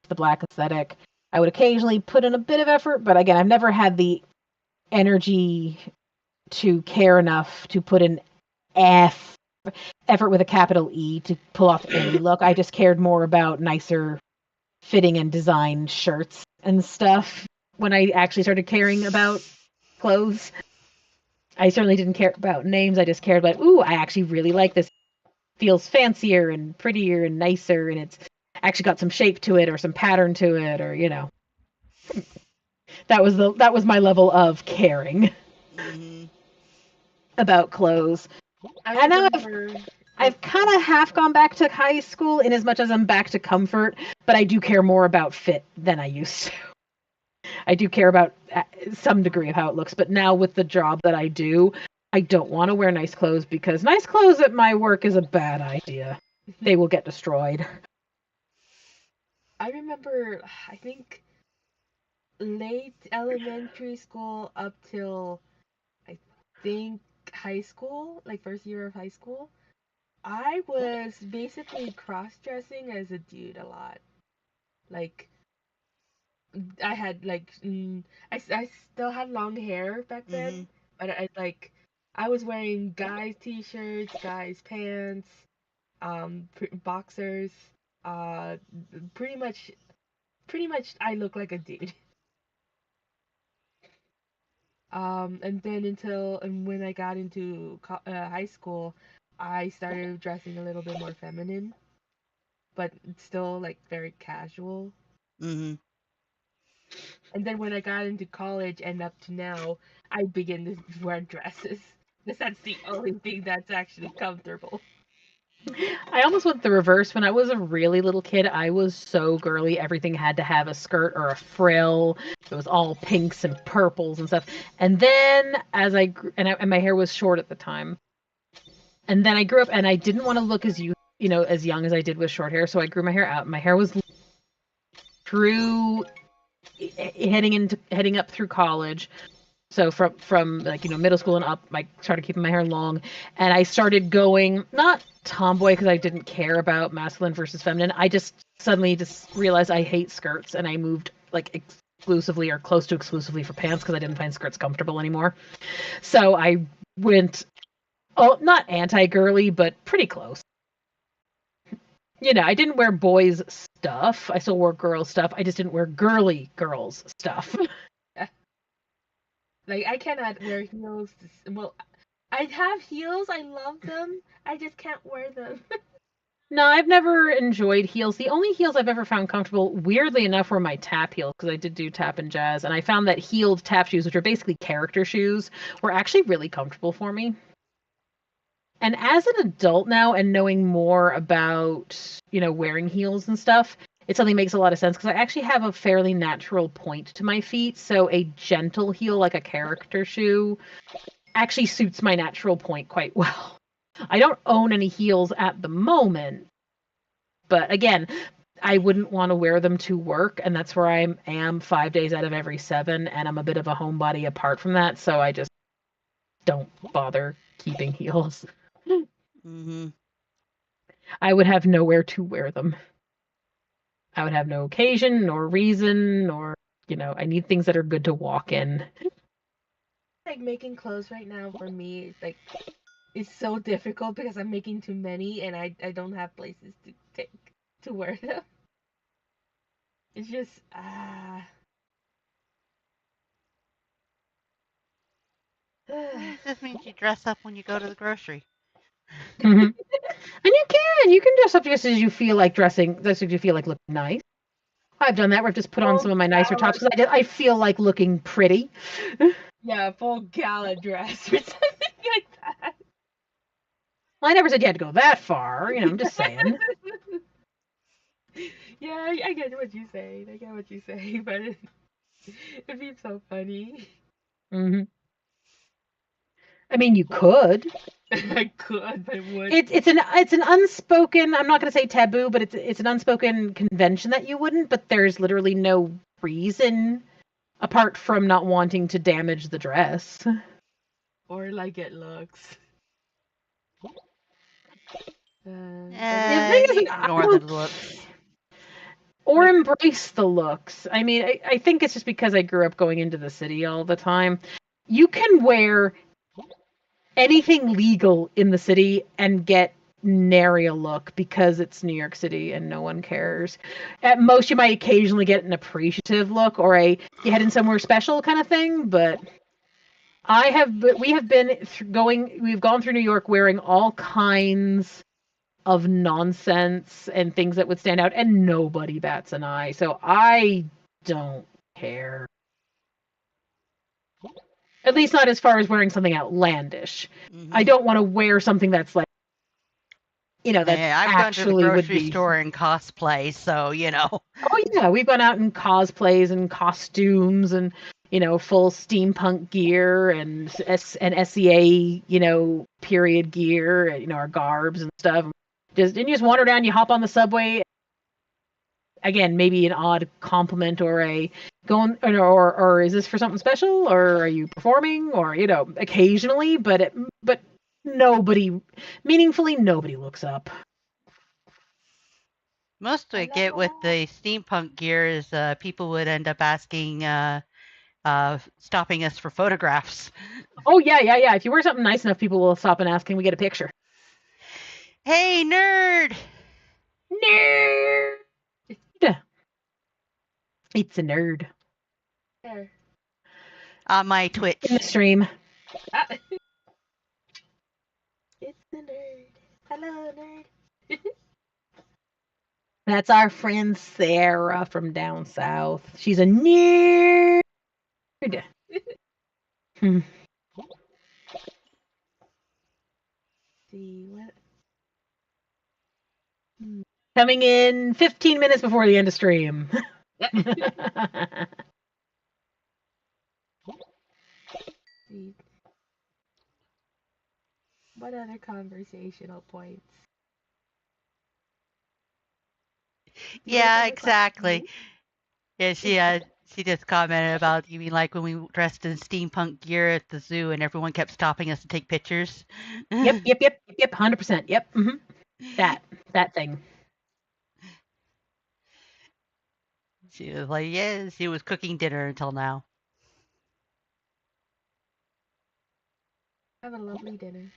the black aesthetic. I would occasionally put in a bit of effort, but again, I've never had the energy to care enough to put in effort with a capital E to pull off any look. I just cared more about nicer fitting and design shirts and stuff when I actually started caring about clothes. I certainly didn't care about names. I just cared about, ooh, I actually really like this. Feels fancier and prettier and nicer, and it's actually got some shape to it or some pattern to it, or that was my level of caring about clothes. I And now remember. I've kind of half gone back to high school in as much as I'm back to comfort, but I do care more about fit than I used to. I do care about some degree of how it looks, but now with the job that I do, I don't want to wear nice clothes because nice clothes at my work is a bad idea. They will get destroyed. I remember, I think late elementary school up till I think high school, like first year of high school, I was basically cross dressing as a dude a lot. Like, I had like I still had long hair back then, but I was wearing guys t-shirts, guys pants, boxers, uh pretty much I look like a dude. And then and when I got into high school, I started dressing a little bit more feminine, but still like very casual. Mm-hmm. And then when I got into college and up to now, I begin to wear dresses. Because that's the only thing that's actually comfortable. I almost went the reverse. When I was a really little kid, I was so girly. Everything had to have a skirt or a frill. It was all pinks and purples and stuff. And then as I grew, and my hair was short at the time. And then I grew up, and I didn't want to look as as young as I did with short hair. So I grew my hair out. My hair was through heading up through college. So from like middle school and up, I started keeping my hair long, and I started going not tomboy because I didn't care about masculine versus feminine. I just suddenly just realized I hate skirts, and I moved like exclusively or close to exclusively for pants because I didn't find skirts comfortable anymore. So I went not anti-girly, but pretty close. I didn't wear boys stuff. I still wore girl stuff. I just didn't wear girly girls stuff. Like, I cannot wear heels. Well, I have heels. I love them. I just can't wear them. No, I've never enjoyed heels. The only heels I've ever found comfortable, weirdly enough, were my tap heels because I did do tap and jazz, and I found that heeled tap shoes, which are basically character shoes, were actually really comfortable for me. And as an adult now and knowing more about, wearing heels and stuff, it suddenly makes a lot of sense because I actually have a fairly natural point to my feet. So a gentle heel, like a character shoe, actually suits my natural point quite well. I don't own any heels at the moment, but again, I wouldn't want to wear them to work, and that's where I am 5 days out of every 7, and I'm a bit of a homebody apart from that, so I just don't bother keeping heels. Mm-hmm. I would have nowhere to wear them. I would have no occasion nor reason, or I need things that are good to walk in. Like, making clothes right now for me, like, it's so difficult because I'm making too many and I don't have places to take to wear them. It's just It just means you dress up when you go to the grocery. Mm-hmm. And you can dress up just as you feel like dressing, just as you feel like looking nice. I've done that where I've just put on some of my nicer tops because I feel like looking pretty. Yeah, full gala dress or something like that. Well, I never said you had to go that far. I'm just saying. Yeah, I get what you say. I get what you say, but it'd be so funny. Mm-hmm. I mean, you could. I could, but would. It's an unspoken. I'm not going to say taboo, but it's an unspoken convention that you wouldn't. But there's literally no reason apart from not wanting to damage the dress. Or like it looks. The thing is, I Ignore the don't looks. or Like, embrace the looks. I mean, I think it's just because I grew up going into the city all the time. You can wear anything legal in the city and get nary a look because it's New York City and no one cares. At most, you might occasionally get an appreciative look or a you heading somewhere special kind of thing. But we've gone through New York wearing all kinds of nonsense and things that would stand out, and nobody bats an eye. So I don't care. At least not as far as wearing something outlandish. Mm-hmm. I don't want to wear something that's like, that I've gone to the actually would grocery be. store in cosplay, so Oh yeah, we've gone out in cosplays and costumes and full steampunk gear and SEA period gear, our garbs and stuff. And you just wander down, you hop on the subway. Again, maybe an odd compliment or a going or is this for something special or are you performing or occasionally, but nobody meaningfully nobody looks up. most I get with the steampunk gear is people would end up asking, stopping us for photographs. Oh yeah. If you wear something nice enough, people will stop and ask, "Can we get a picture?" Hey, nerd! Nerd. It's a nerd. there. On my Twitch. In the stream. Ah. It's the nerd. Hello, nerd. That's our friend Sarah from down south. She's a nerd. See what? Coming in 15 minutes before the end of stream. See. What other conversational points? Yeah, exactly. Yeah, she just commented about, you mean like when we dressed in steampunk gear at the zoo and everyone kept stopping us to take pictures? Yep, 100%. Yep. Mm-hmm. That thing. She was like, yeah, she was cooking dinner until now. Have a lovely dinner.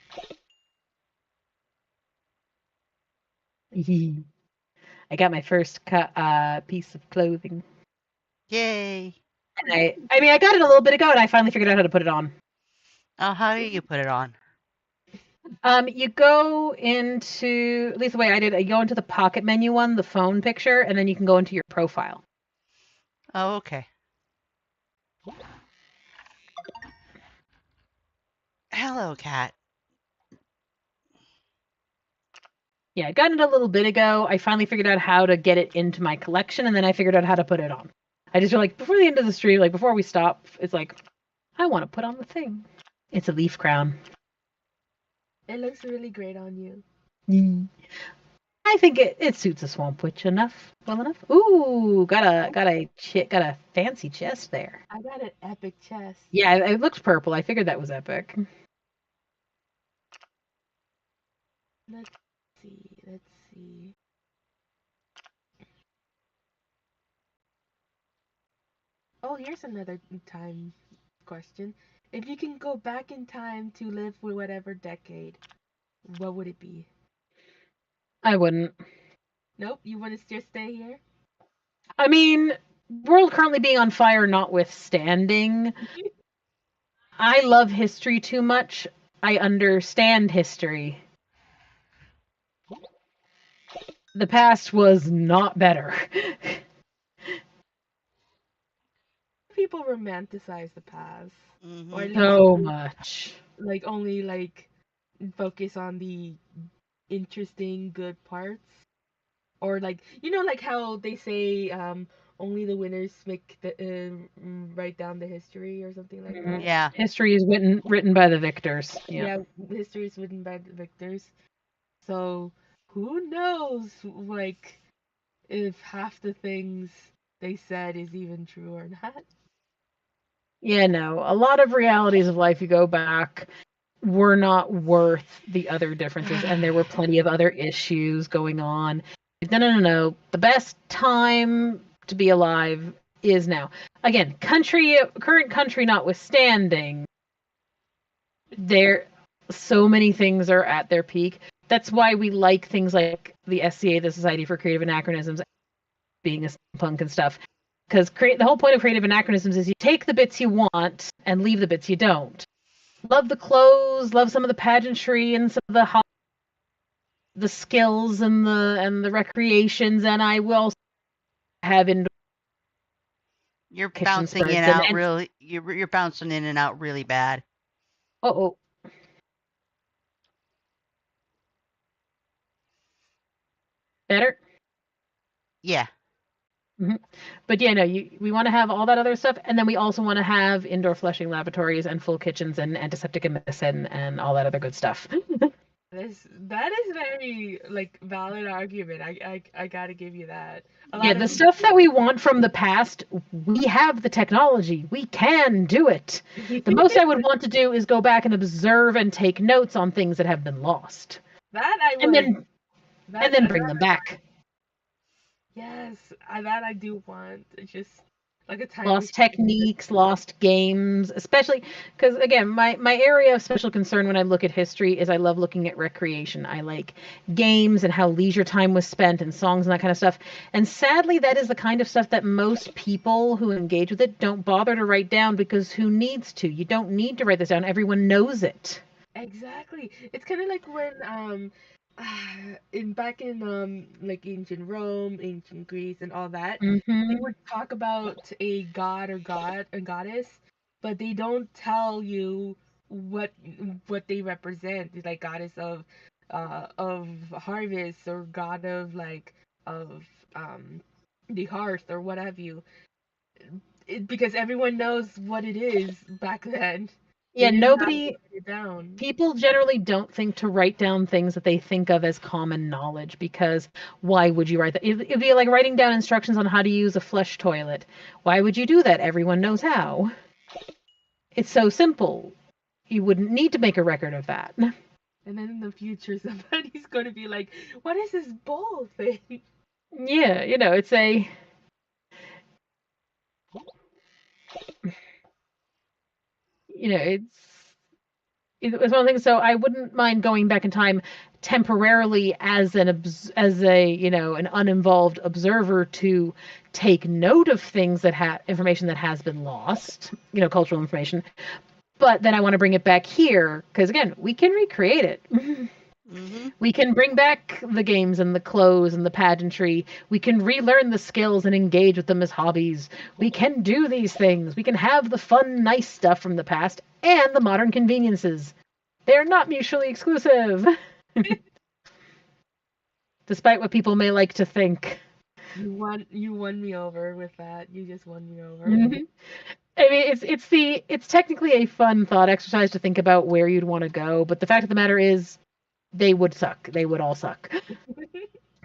I got my first piece of clothing. Yay. And I mean, I got it a little bit ago, and I finally figured out how to put it on. Oh, how do you put it on? You go into, at least the way I did, you go into the pocket menu one, the phone picture, and then you can go into your profile. Oh, okay. Hello, cat. Yeah, I got it a little bit ago. I finally figured out how to get it into my collection, and then I figured out how to put it on. I just feel like before the end of the stream, like before we stop, it's like, I want to put on the thing. It's a leaf crown. It looks really great on you. I think it suits a swamp witch well enough. Ooh, got a fancy chest there. I got an epic chest. Yeah, it looks purple. I figured that was epic. Let's see. Oh, here's another time question. If you can go back in time to live with whatever decade, what would it be? I wouldn't. Nope, you want to just stay here? I mean, world currently being on fire notwithstanding, I love history too much. I understand history. The past was not better. People romanticize the past, or at least So much. like only like focus on the interesting good parts, or like like how they say only the winners make the write down the history or something like that. Yeah. History is written by the victors. Yeah, history is written by the victors. So who knows, like, if half the things they said is even true or not. Yeah, no. A lot of realities of life, you go back, were not worth the other differences, and there were plenty of other issues going on. No. The best time to be alive is now. Again, current country notwithstanding, there so many things are at their peak. That's why we like things like the SCA, the Society for Creative Anachronisms, being a steampunk and stuff. Because the whole point of creative anachronisms is you take the bits you want and leave the bits you don't. Love the clothes, love some of the pageantry and some of the skills and the recreations, and I will have indoor You're kitchen bouncing in spreads and out really. You're bouncing in and out really bad. Oh. Better? Yeah. Mm-hmm. But yeah, no, we want to have all that other stuff, and then we also want to have indoor flushing lavatories and full kitchens and antiseptic and all that other good stuff. That is very like valid argument. I gotta give you that. The stuff that we want from the past, we have the technology. We can do it. The most I would want to do is go back and observe and take notes on things that have been lost. That I would. And then bring them back. Yes, that I do want. It's just like a time lost techniques, lost games, especially because again, my area of special concern when I look at history is I love looking at recreation. I like games and how leisure time was spent and songs and that kind of stuff. And sadly, that is the kind of stuff that most people who engage with it don't bother to write down, because who needs to? You don't need to write this down. Everyone knows it. Exactly. It's kind of like when back in like ancient Rome, ancient Greece, and all that, they would talk about a god or a goddess, but they don't tell you what they represent. It's like goddess of harvest, or god of like of the hearth, or what have you. Because everyone knows what it is back then. Yeah, people generally don't think to write down things that they think of as common knowledge, because why would you write that? It'd be like writing down instructions on how to use a flush toilet. Why would you do that? Everyone knows how. It's so simple. You wouldn't need to make a record of that. And then in the future, somebody's going to be like, what is this bowl thing? Yeah, it's a... it was one of the things. So I wouldn't mind going back in time temporarily as an an uninvolved observer to take note of things that information that has been lost, cultural information. But then I want to bring it back here because again, we can recreate it. Mm-hmm. We can bring back the games and the clothes and the pageantry. We can relearn the skills and engage with them as hobbies. We can do these things. We can have the fun, nice stuff from the past and the modern conveniences. They're not mutually exclusive. Despite what people may like to think. You won me over with that. You just won me over. Mm-hmm. I mean, it's technically a fun thought exercise to think about where you'd want to go, but the fact of the matter is, they would suck. They would all suck.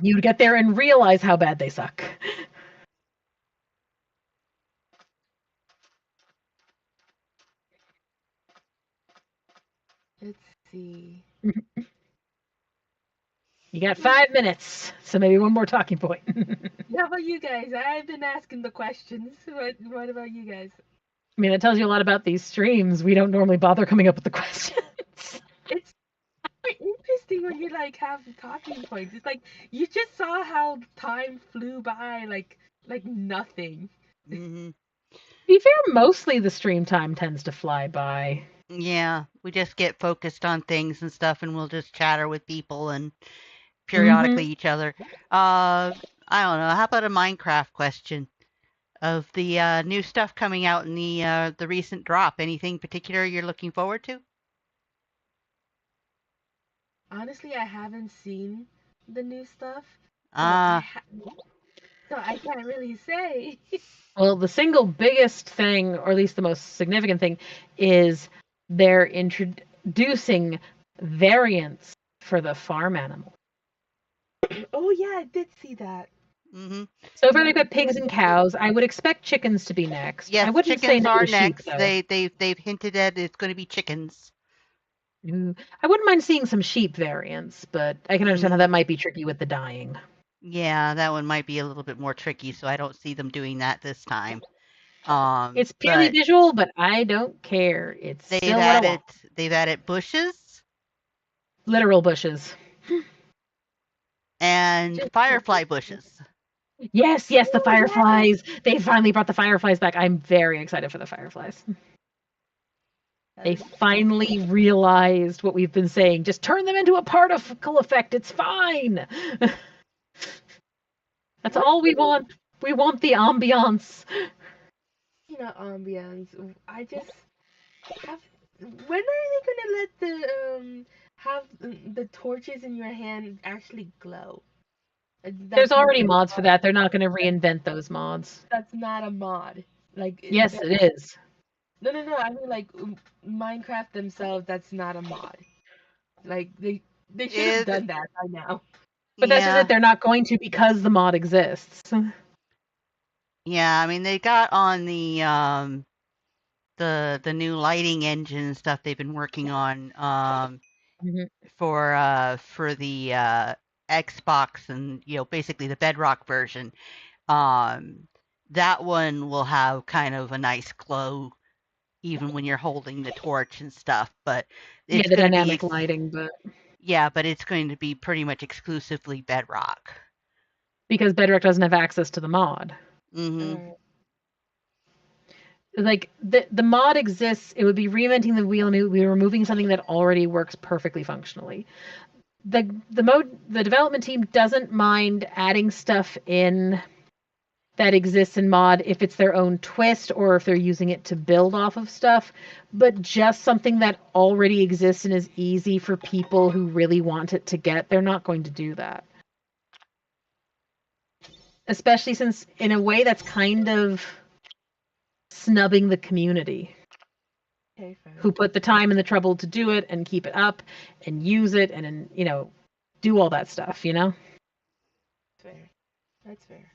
You'd get there and realize how bad they suck. Let's see. You got 5 minutes, so maybe one more talking point. How about you guys? I've been asking the questions. What about you guys? I mean, that tells you a lot about these streams. We don't normally bother coming up with the questions. It's quite interesting when you like have talking points. It's like you just saw how time flew by like nothing. Mm-hmm. To be fair, mostly the stream time tends to fly by. Yeah, we just get focused on things and stuff, and we'll just chatter with people and periodically each other. I don't know. How about a Minecraft question of the new stuff coming out in the recent drop? Anything particular you're looking forward to? Honestly, I haven't seen the new stuff, so so I can't really say. Well, the single biggest thing, or at least the most significant thing, is they're introducing variants for the farm animal. Oh yeah, I did see that. Mm-hmm. So far they've got pigs and cows. I would expect chickens to be next. Yes, I wouldn't chickens say no are to sheep, next. though. They've hinted at it's going to be chickens. I wouldn't mind seeing some sheep variants, but I can understand how that might be tricky with the dyeing. Yeah, that one might be a little bit more tricky, so I don't see them doing that this time. It's purely visual, but I don't care. It's still what I want. They've added bushes Literal bushes. and firefly bushes. Yes, the fireflies. Yeah. They finally brought the fireflies back. I'm very excited for the fireflies. They finally realized what we've been saying. Just turn them into a particle effect. It's fine. That's all we want. We want the ambiance. Ambiance. I just have. When are they gonna let the have the torches in your hand actually glow? There's already mods for that. They're not going to reinvent those mods. That's not a mod. Yes, it is. No. I mean, like Minecraft themselves. That's not a mod. Like they should have done that by now. But that's just it. They're not going to because the mod exists. Yeah, I mean they got on the new lighting engine and stuff they've been working on for the Xbox and basically the Bedrock version. That one will have kind of a nice glow even when you're holding the torch and stuff, but it's the dynamic lighting, but but it's going to be pretty much exclusively Bedrock because Bedrock doesn't have access to the mod. Mm-hmm. Like the mod exists, it would be reinventing the wheel and it would be removing something that already works perfectly functionally. The development team doesn't mind adding stuff in that exists in mod if it's their own twist or if they're using it to build off of stuff, but just something that already exists and is easy for people who really want it to get, they're not going to do that. Especially since in a way that's kind of snubbing the community. Okay, who put the time and the trouble to do it and keep it up and use it and do all that stuff, That's fair.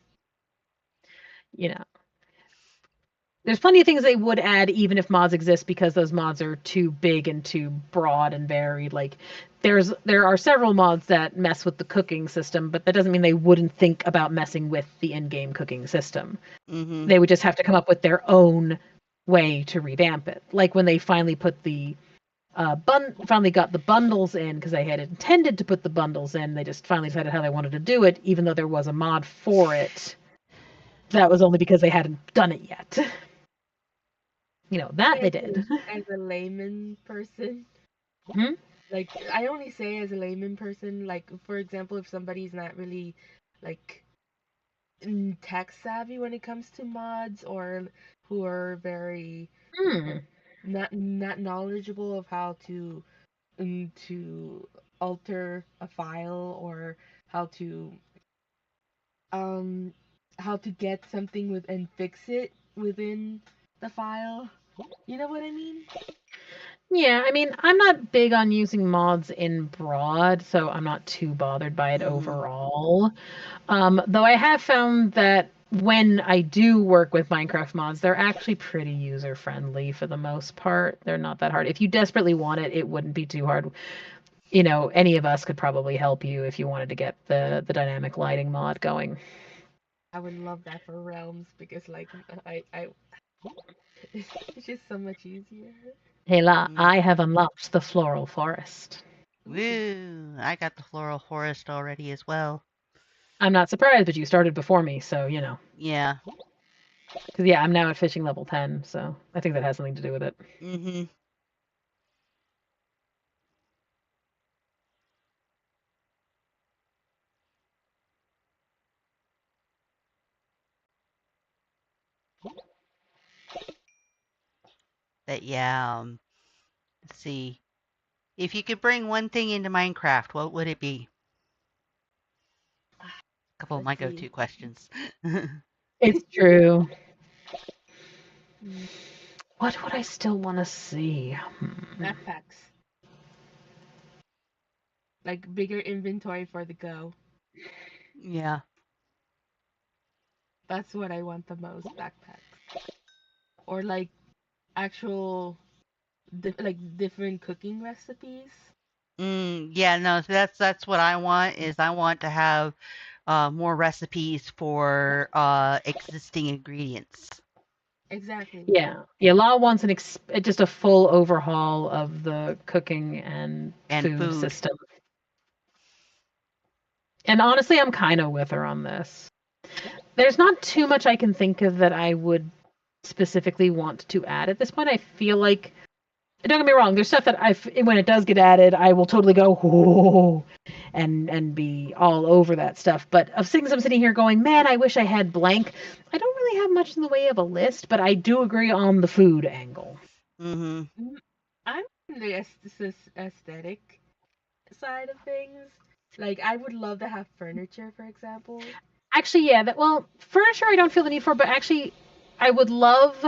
There's plenty of things they would add even if mods exist because those mods are too big and too broad and varied. Like there are several mods that mess with the cooking system, but that doesn't mean they wouldn't think about messing with the in-game cooking system. Mm-hmm. They would just have to come up with their own way to revamp it. Like when they finally put the finally got the bundles in because they had intended to put the bundles in. They just finally decided how they wanted to do it, even though there was a mod for it. That was only because they hadn't done it yet. That they did. As a layman person, Hmm? like I only say as a layman person, like for example, if somebody's not really like tech savvy when it comes to mods, or who are very not knowledgeable of to alter a file, or how to um how to get something with and fix it within the file. You know what I mean? Yeah, I mean, I'm not big on using mods in broad, so I'm not too bothered by it overall. Though I have found that when I do work with Minecraft mods, they're actually pretty user friendly for the most part. They're not that hard. If you desperately want it, it wouldn't be too hard. Any of us could probably help you if you wanted to get the dynamic lighting mod going. I would love that for Realms, because like I it's just so much easier. Hey La, I have unlocked the floral forest. Woo! I got the floral forest already as well. I'm not surprised, but you started before me, so Yeah. Because I'm now at fishing level 10, so I think that has something to do with it. Mm-hmm. But yeah, let's see. If you could bring one thing into Minecraft, what would it be? A couple of my go-to questions. It's true. What would I still want to see? Backpacks. Like bigger inventory for the go. Yeah. That's what I want the most, backpacks. Or like actual different cooking recipes. Yeah, no, so that's what I want. Is I want to have more recipes for existing ingredients. Exactly. Yeah. La wants just a full overhaul of the cooking and food system. And honestly, I'm kind of with her on this. There's not too much I can think of that I would specifically want to add at this point. I feel like, don't get me wrong, there's stuff that when it does get added, I will totally go, whoa, and be all over that stuff. But of things I'm sitting here going, man, I wish I had blank. I don't really have much in the way of a list, but I do agree on the food angle. Mm-hmm. I'm the aesthetic side of things. Like I would love to have furniture, for example. Actually, yeah, furniture I don't feel the need for, but actually I would love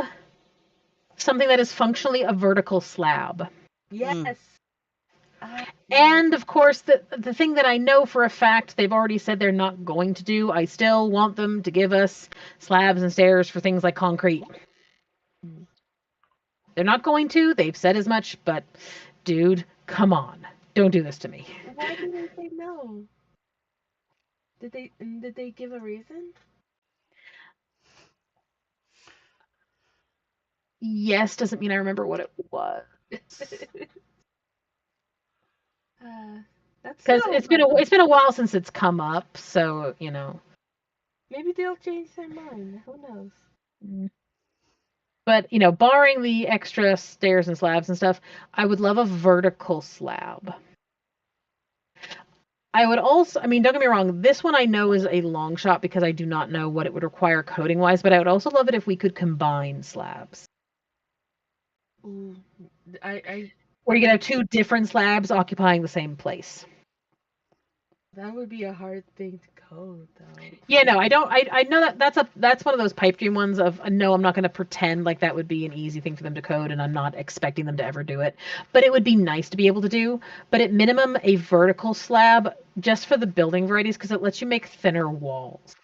something that is functionally a vertical slab. Yes. And of course, the thing that I know for a fact they've already said they're not going to do, I still want them to give us slabs and stairs for things like concrete. They're not going to. They've said as much, but dude, come on. Don't do this to me. Why did they say no? Did they give a reason? Yes, doesn't mean I remember what it was. That's because it's been a while since it's come up, so maybe they'll change their mind. Who knows? But barring the extra stairs and slabs and stuff, I would love a vertical slab. I would also, don't get me wrong, this one I know is a long shot because I do not know what it would require coding wise, but I would also love it if we could combine slabs. Ooh, where you could have two different slabs occupying the same place. That would be a hard thing to code, though. Yeah, no, I don't. I know that's one of those pipe dream ones of no, I'm not going to pretend like that would be an easy thing for them to code, and I'm not expecting them to ever do it. But it would be nice to be able to do. But at minimum, a vertical slab just for the building varieties because it lets you make thinner walls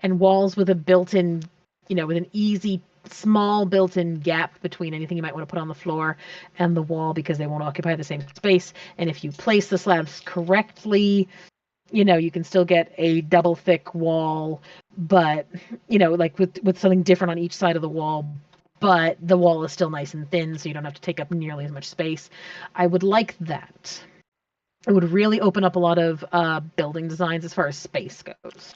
and walls with a built-in, with an easy small built-in gap between anything you might want to put on the floor and the wall because they won't occupy the same space. And if you place the slabs correctly, you can still get a double thick wall, but like with something different on each side of the wall but the wall is still nice and thin, so you don't have to take up nearly as much space. I would like that. It would really open up a lot of building designs as far as space goes.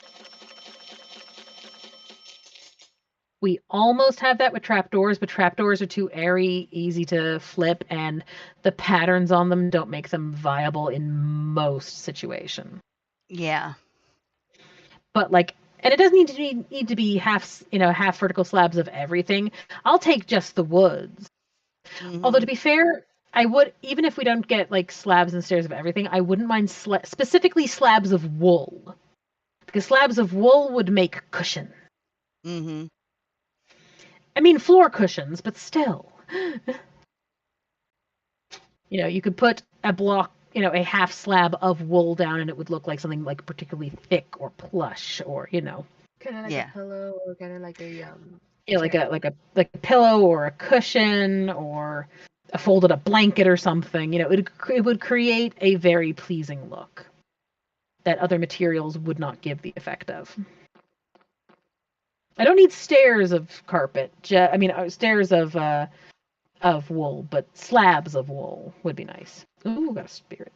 We almost have that with trapdoors, but trapdoors are too airy, easy to flip, and the patterns on them don't make them viable in most situations. Yeah. But and it doesn't need to be half vertical slabs of everything. I'll take just the woods. Mm-hmm. Although to be fair, I would, even if we don't get slabs and stairs of everything, I wouldn't mind specifically slabs of wool, because slabs of wool would make cushion. Mm-hmm. I mean floor cushions, but still. You could put a block, a half slab of wool down, and it would look like something particularly thick or plush, or kind of like Yeah. a pillow, or kind of like a like a pillow or a cushion or a folded up blanket or something. It would create a very pleasing look that other materials would not give the effect of. I don't need stairs of carpet. Stairs of wool, but slabs of wool would be nice. Ooh, got a spirit.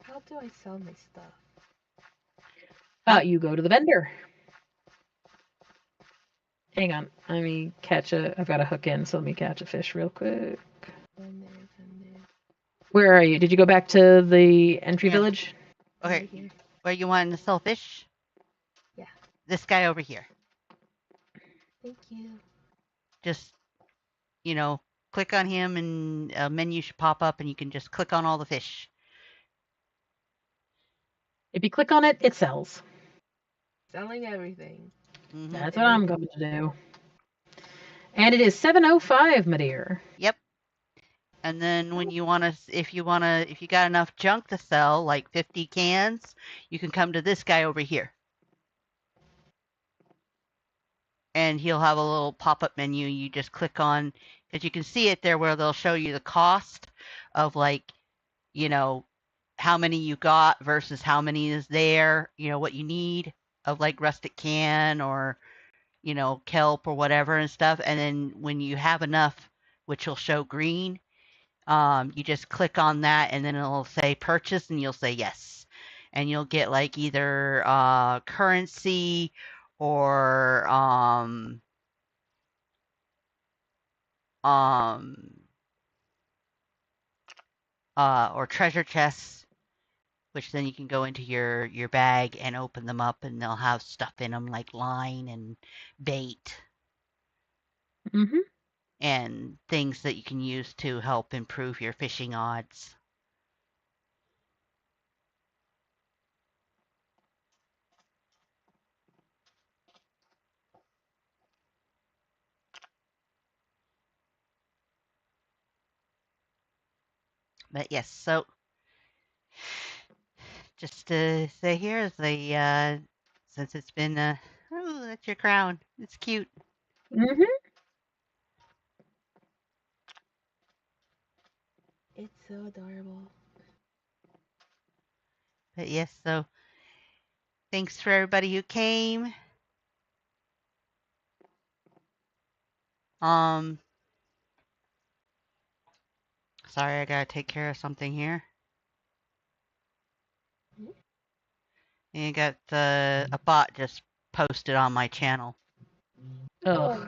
How do I sell my stuff? You go to the vendor. Hang on, let me I've got a hook in, so let me catch a fish real quick. Vendor. Where are you? Did you go back to the entry village? Okay. Right here. Where you wanting to sell fish? Yeah. This guy over here. Thank you. Just, click on him and a menu should pop up and you can just click on all the fish. If you click on it, it sells. Selling everything. Mm-hmm. That's what I'm going to do. And it is 7:05, my dear. Yep. And then when you if you got enough junk to sell, like 50 cans, you can come to this guy over here. And he'll have a little pop-up menu. You just click on, because you can see it there where they'll show you the cost of how many you got versus how many is there, what you need of rustic can or, kelp or whatever and stuff. And then when you have enough, which will show green, you just click on that and then it'll say purchase and you'll say yes. And you'll get either currency or or treasure chests, which then you can go into your bag and open them up and they'll have stuff in them like line and bait. Mm-hmm. And things that you can use to help improve your fishing odds. But yes, so just to say here is since it's been oh, that's your crown. It's cute. Mm-hmm. It's so adorable. But yes, so thanks for everybody who came. Sorry, I gotta take care of something here. And you got a bot just posted on my channel. Ugh.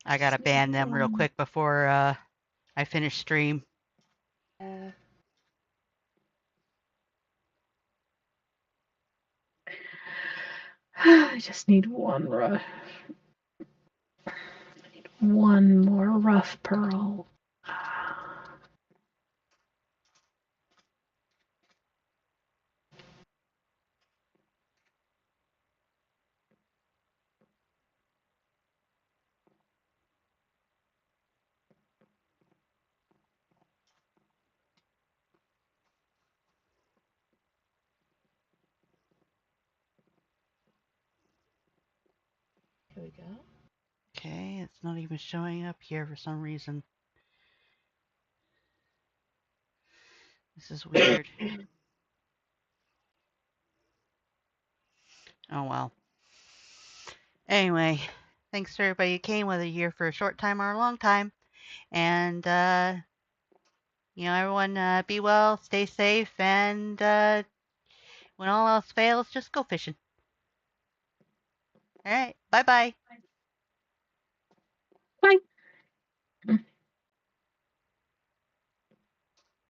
I gotta ban them real quick before I finish stream. I just need one rough. I need one more rough pearl. Here we go. Okay, it's not even showing up here for some reason. This is weird. Oh well. Anyway, thanks to everybody who came, whether you're here for a short time or a long time. And, everyone be well, stay safe, and when all else fails, just go fishing. All right. Bye-bye.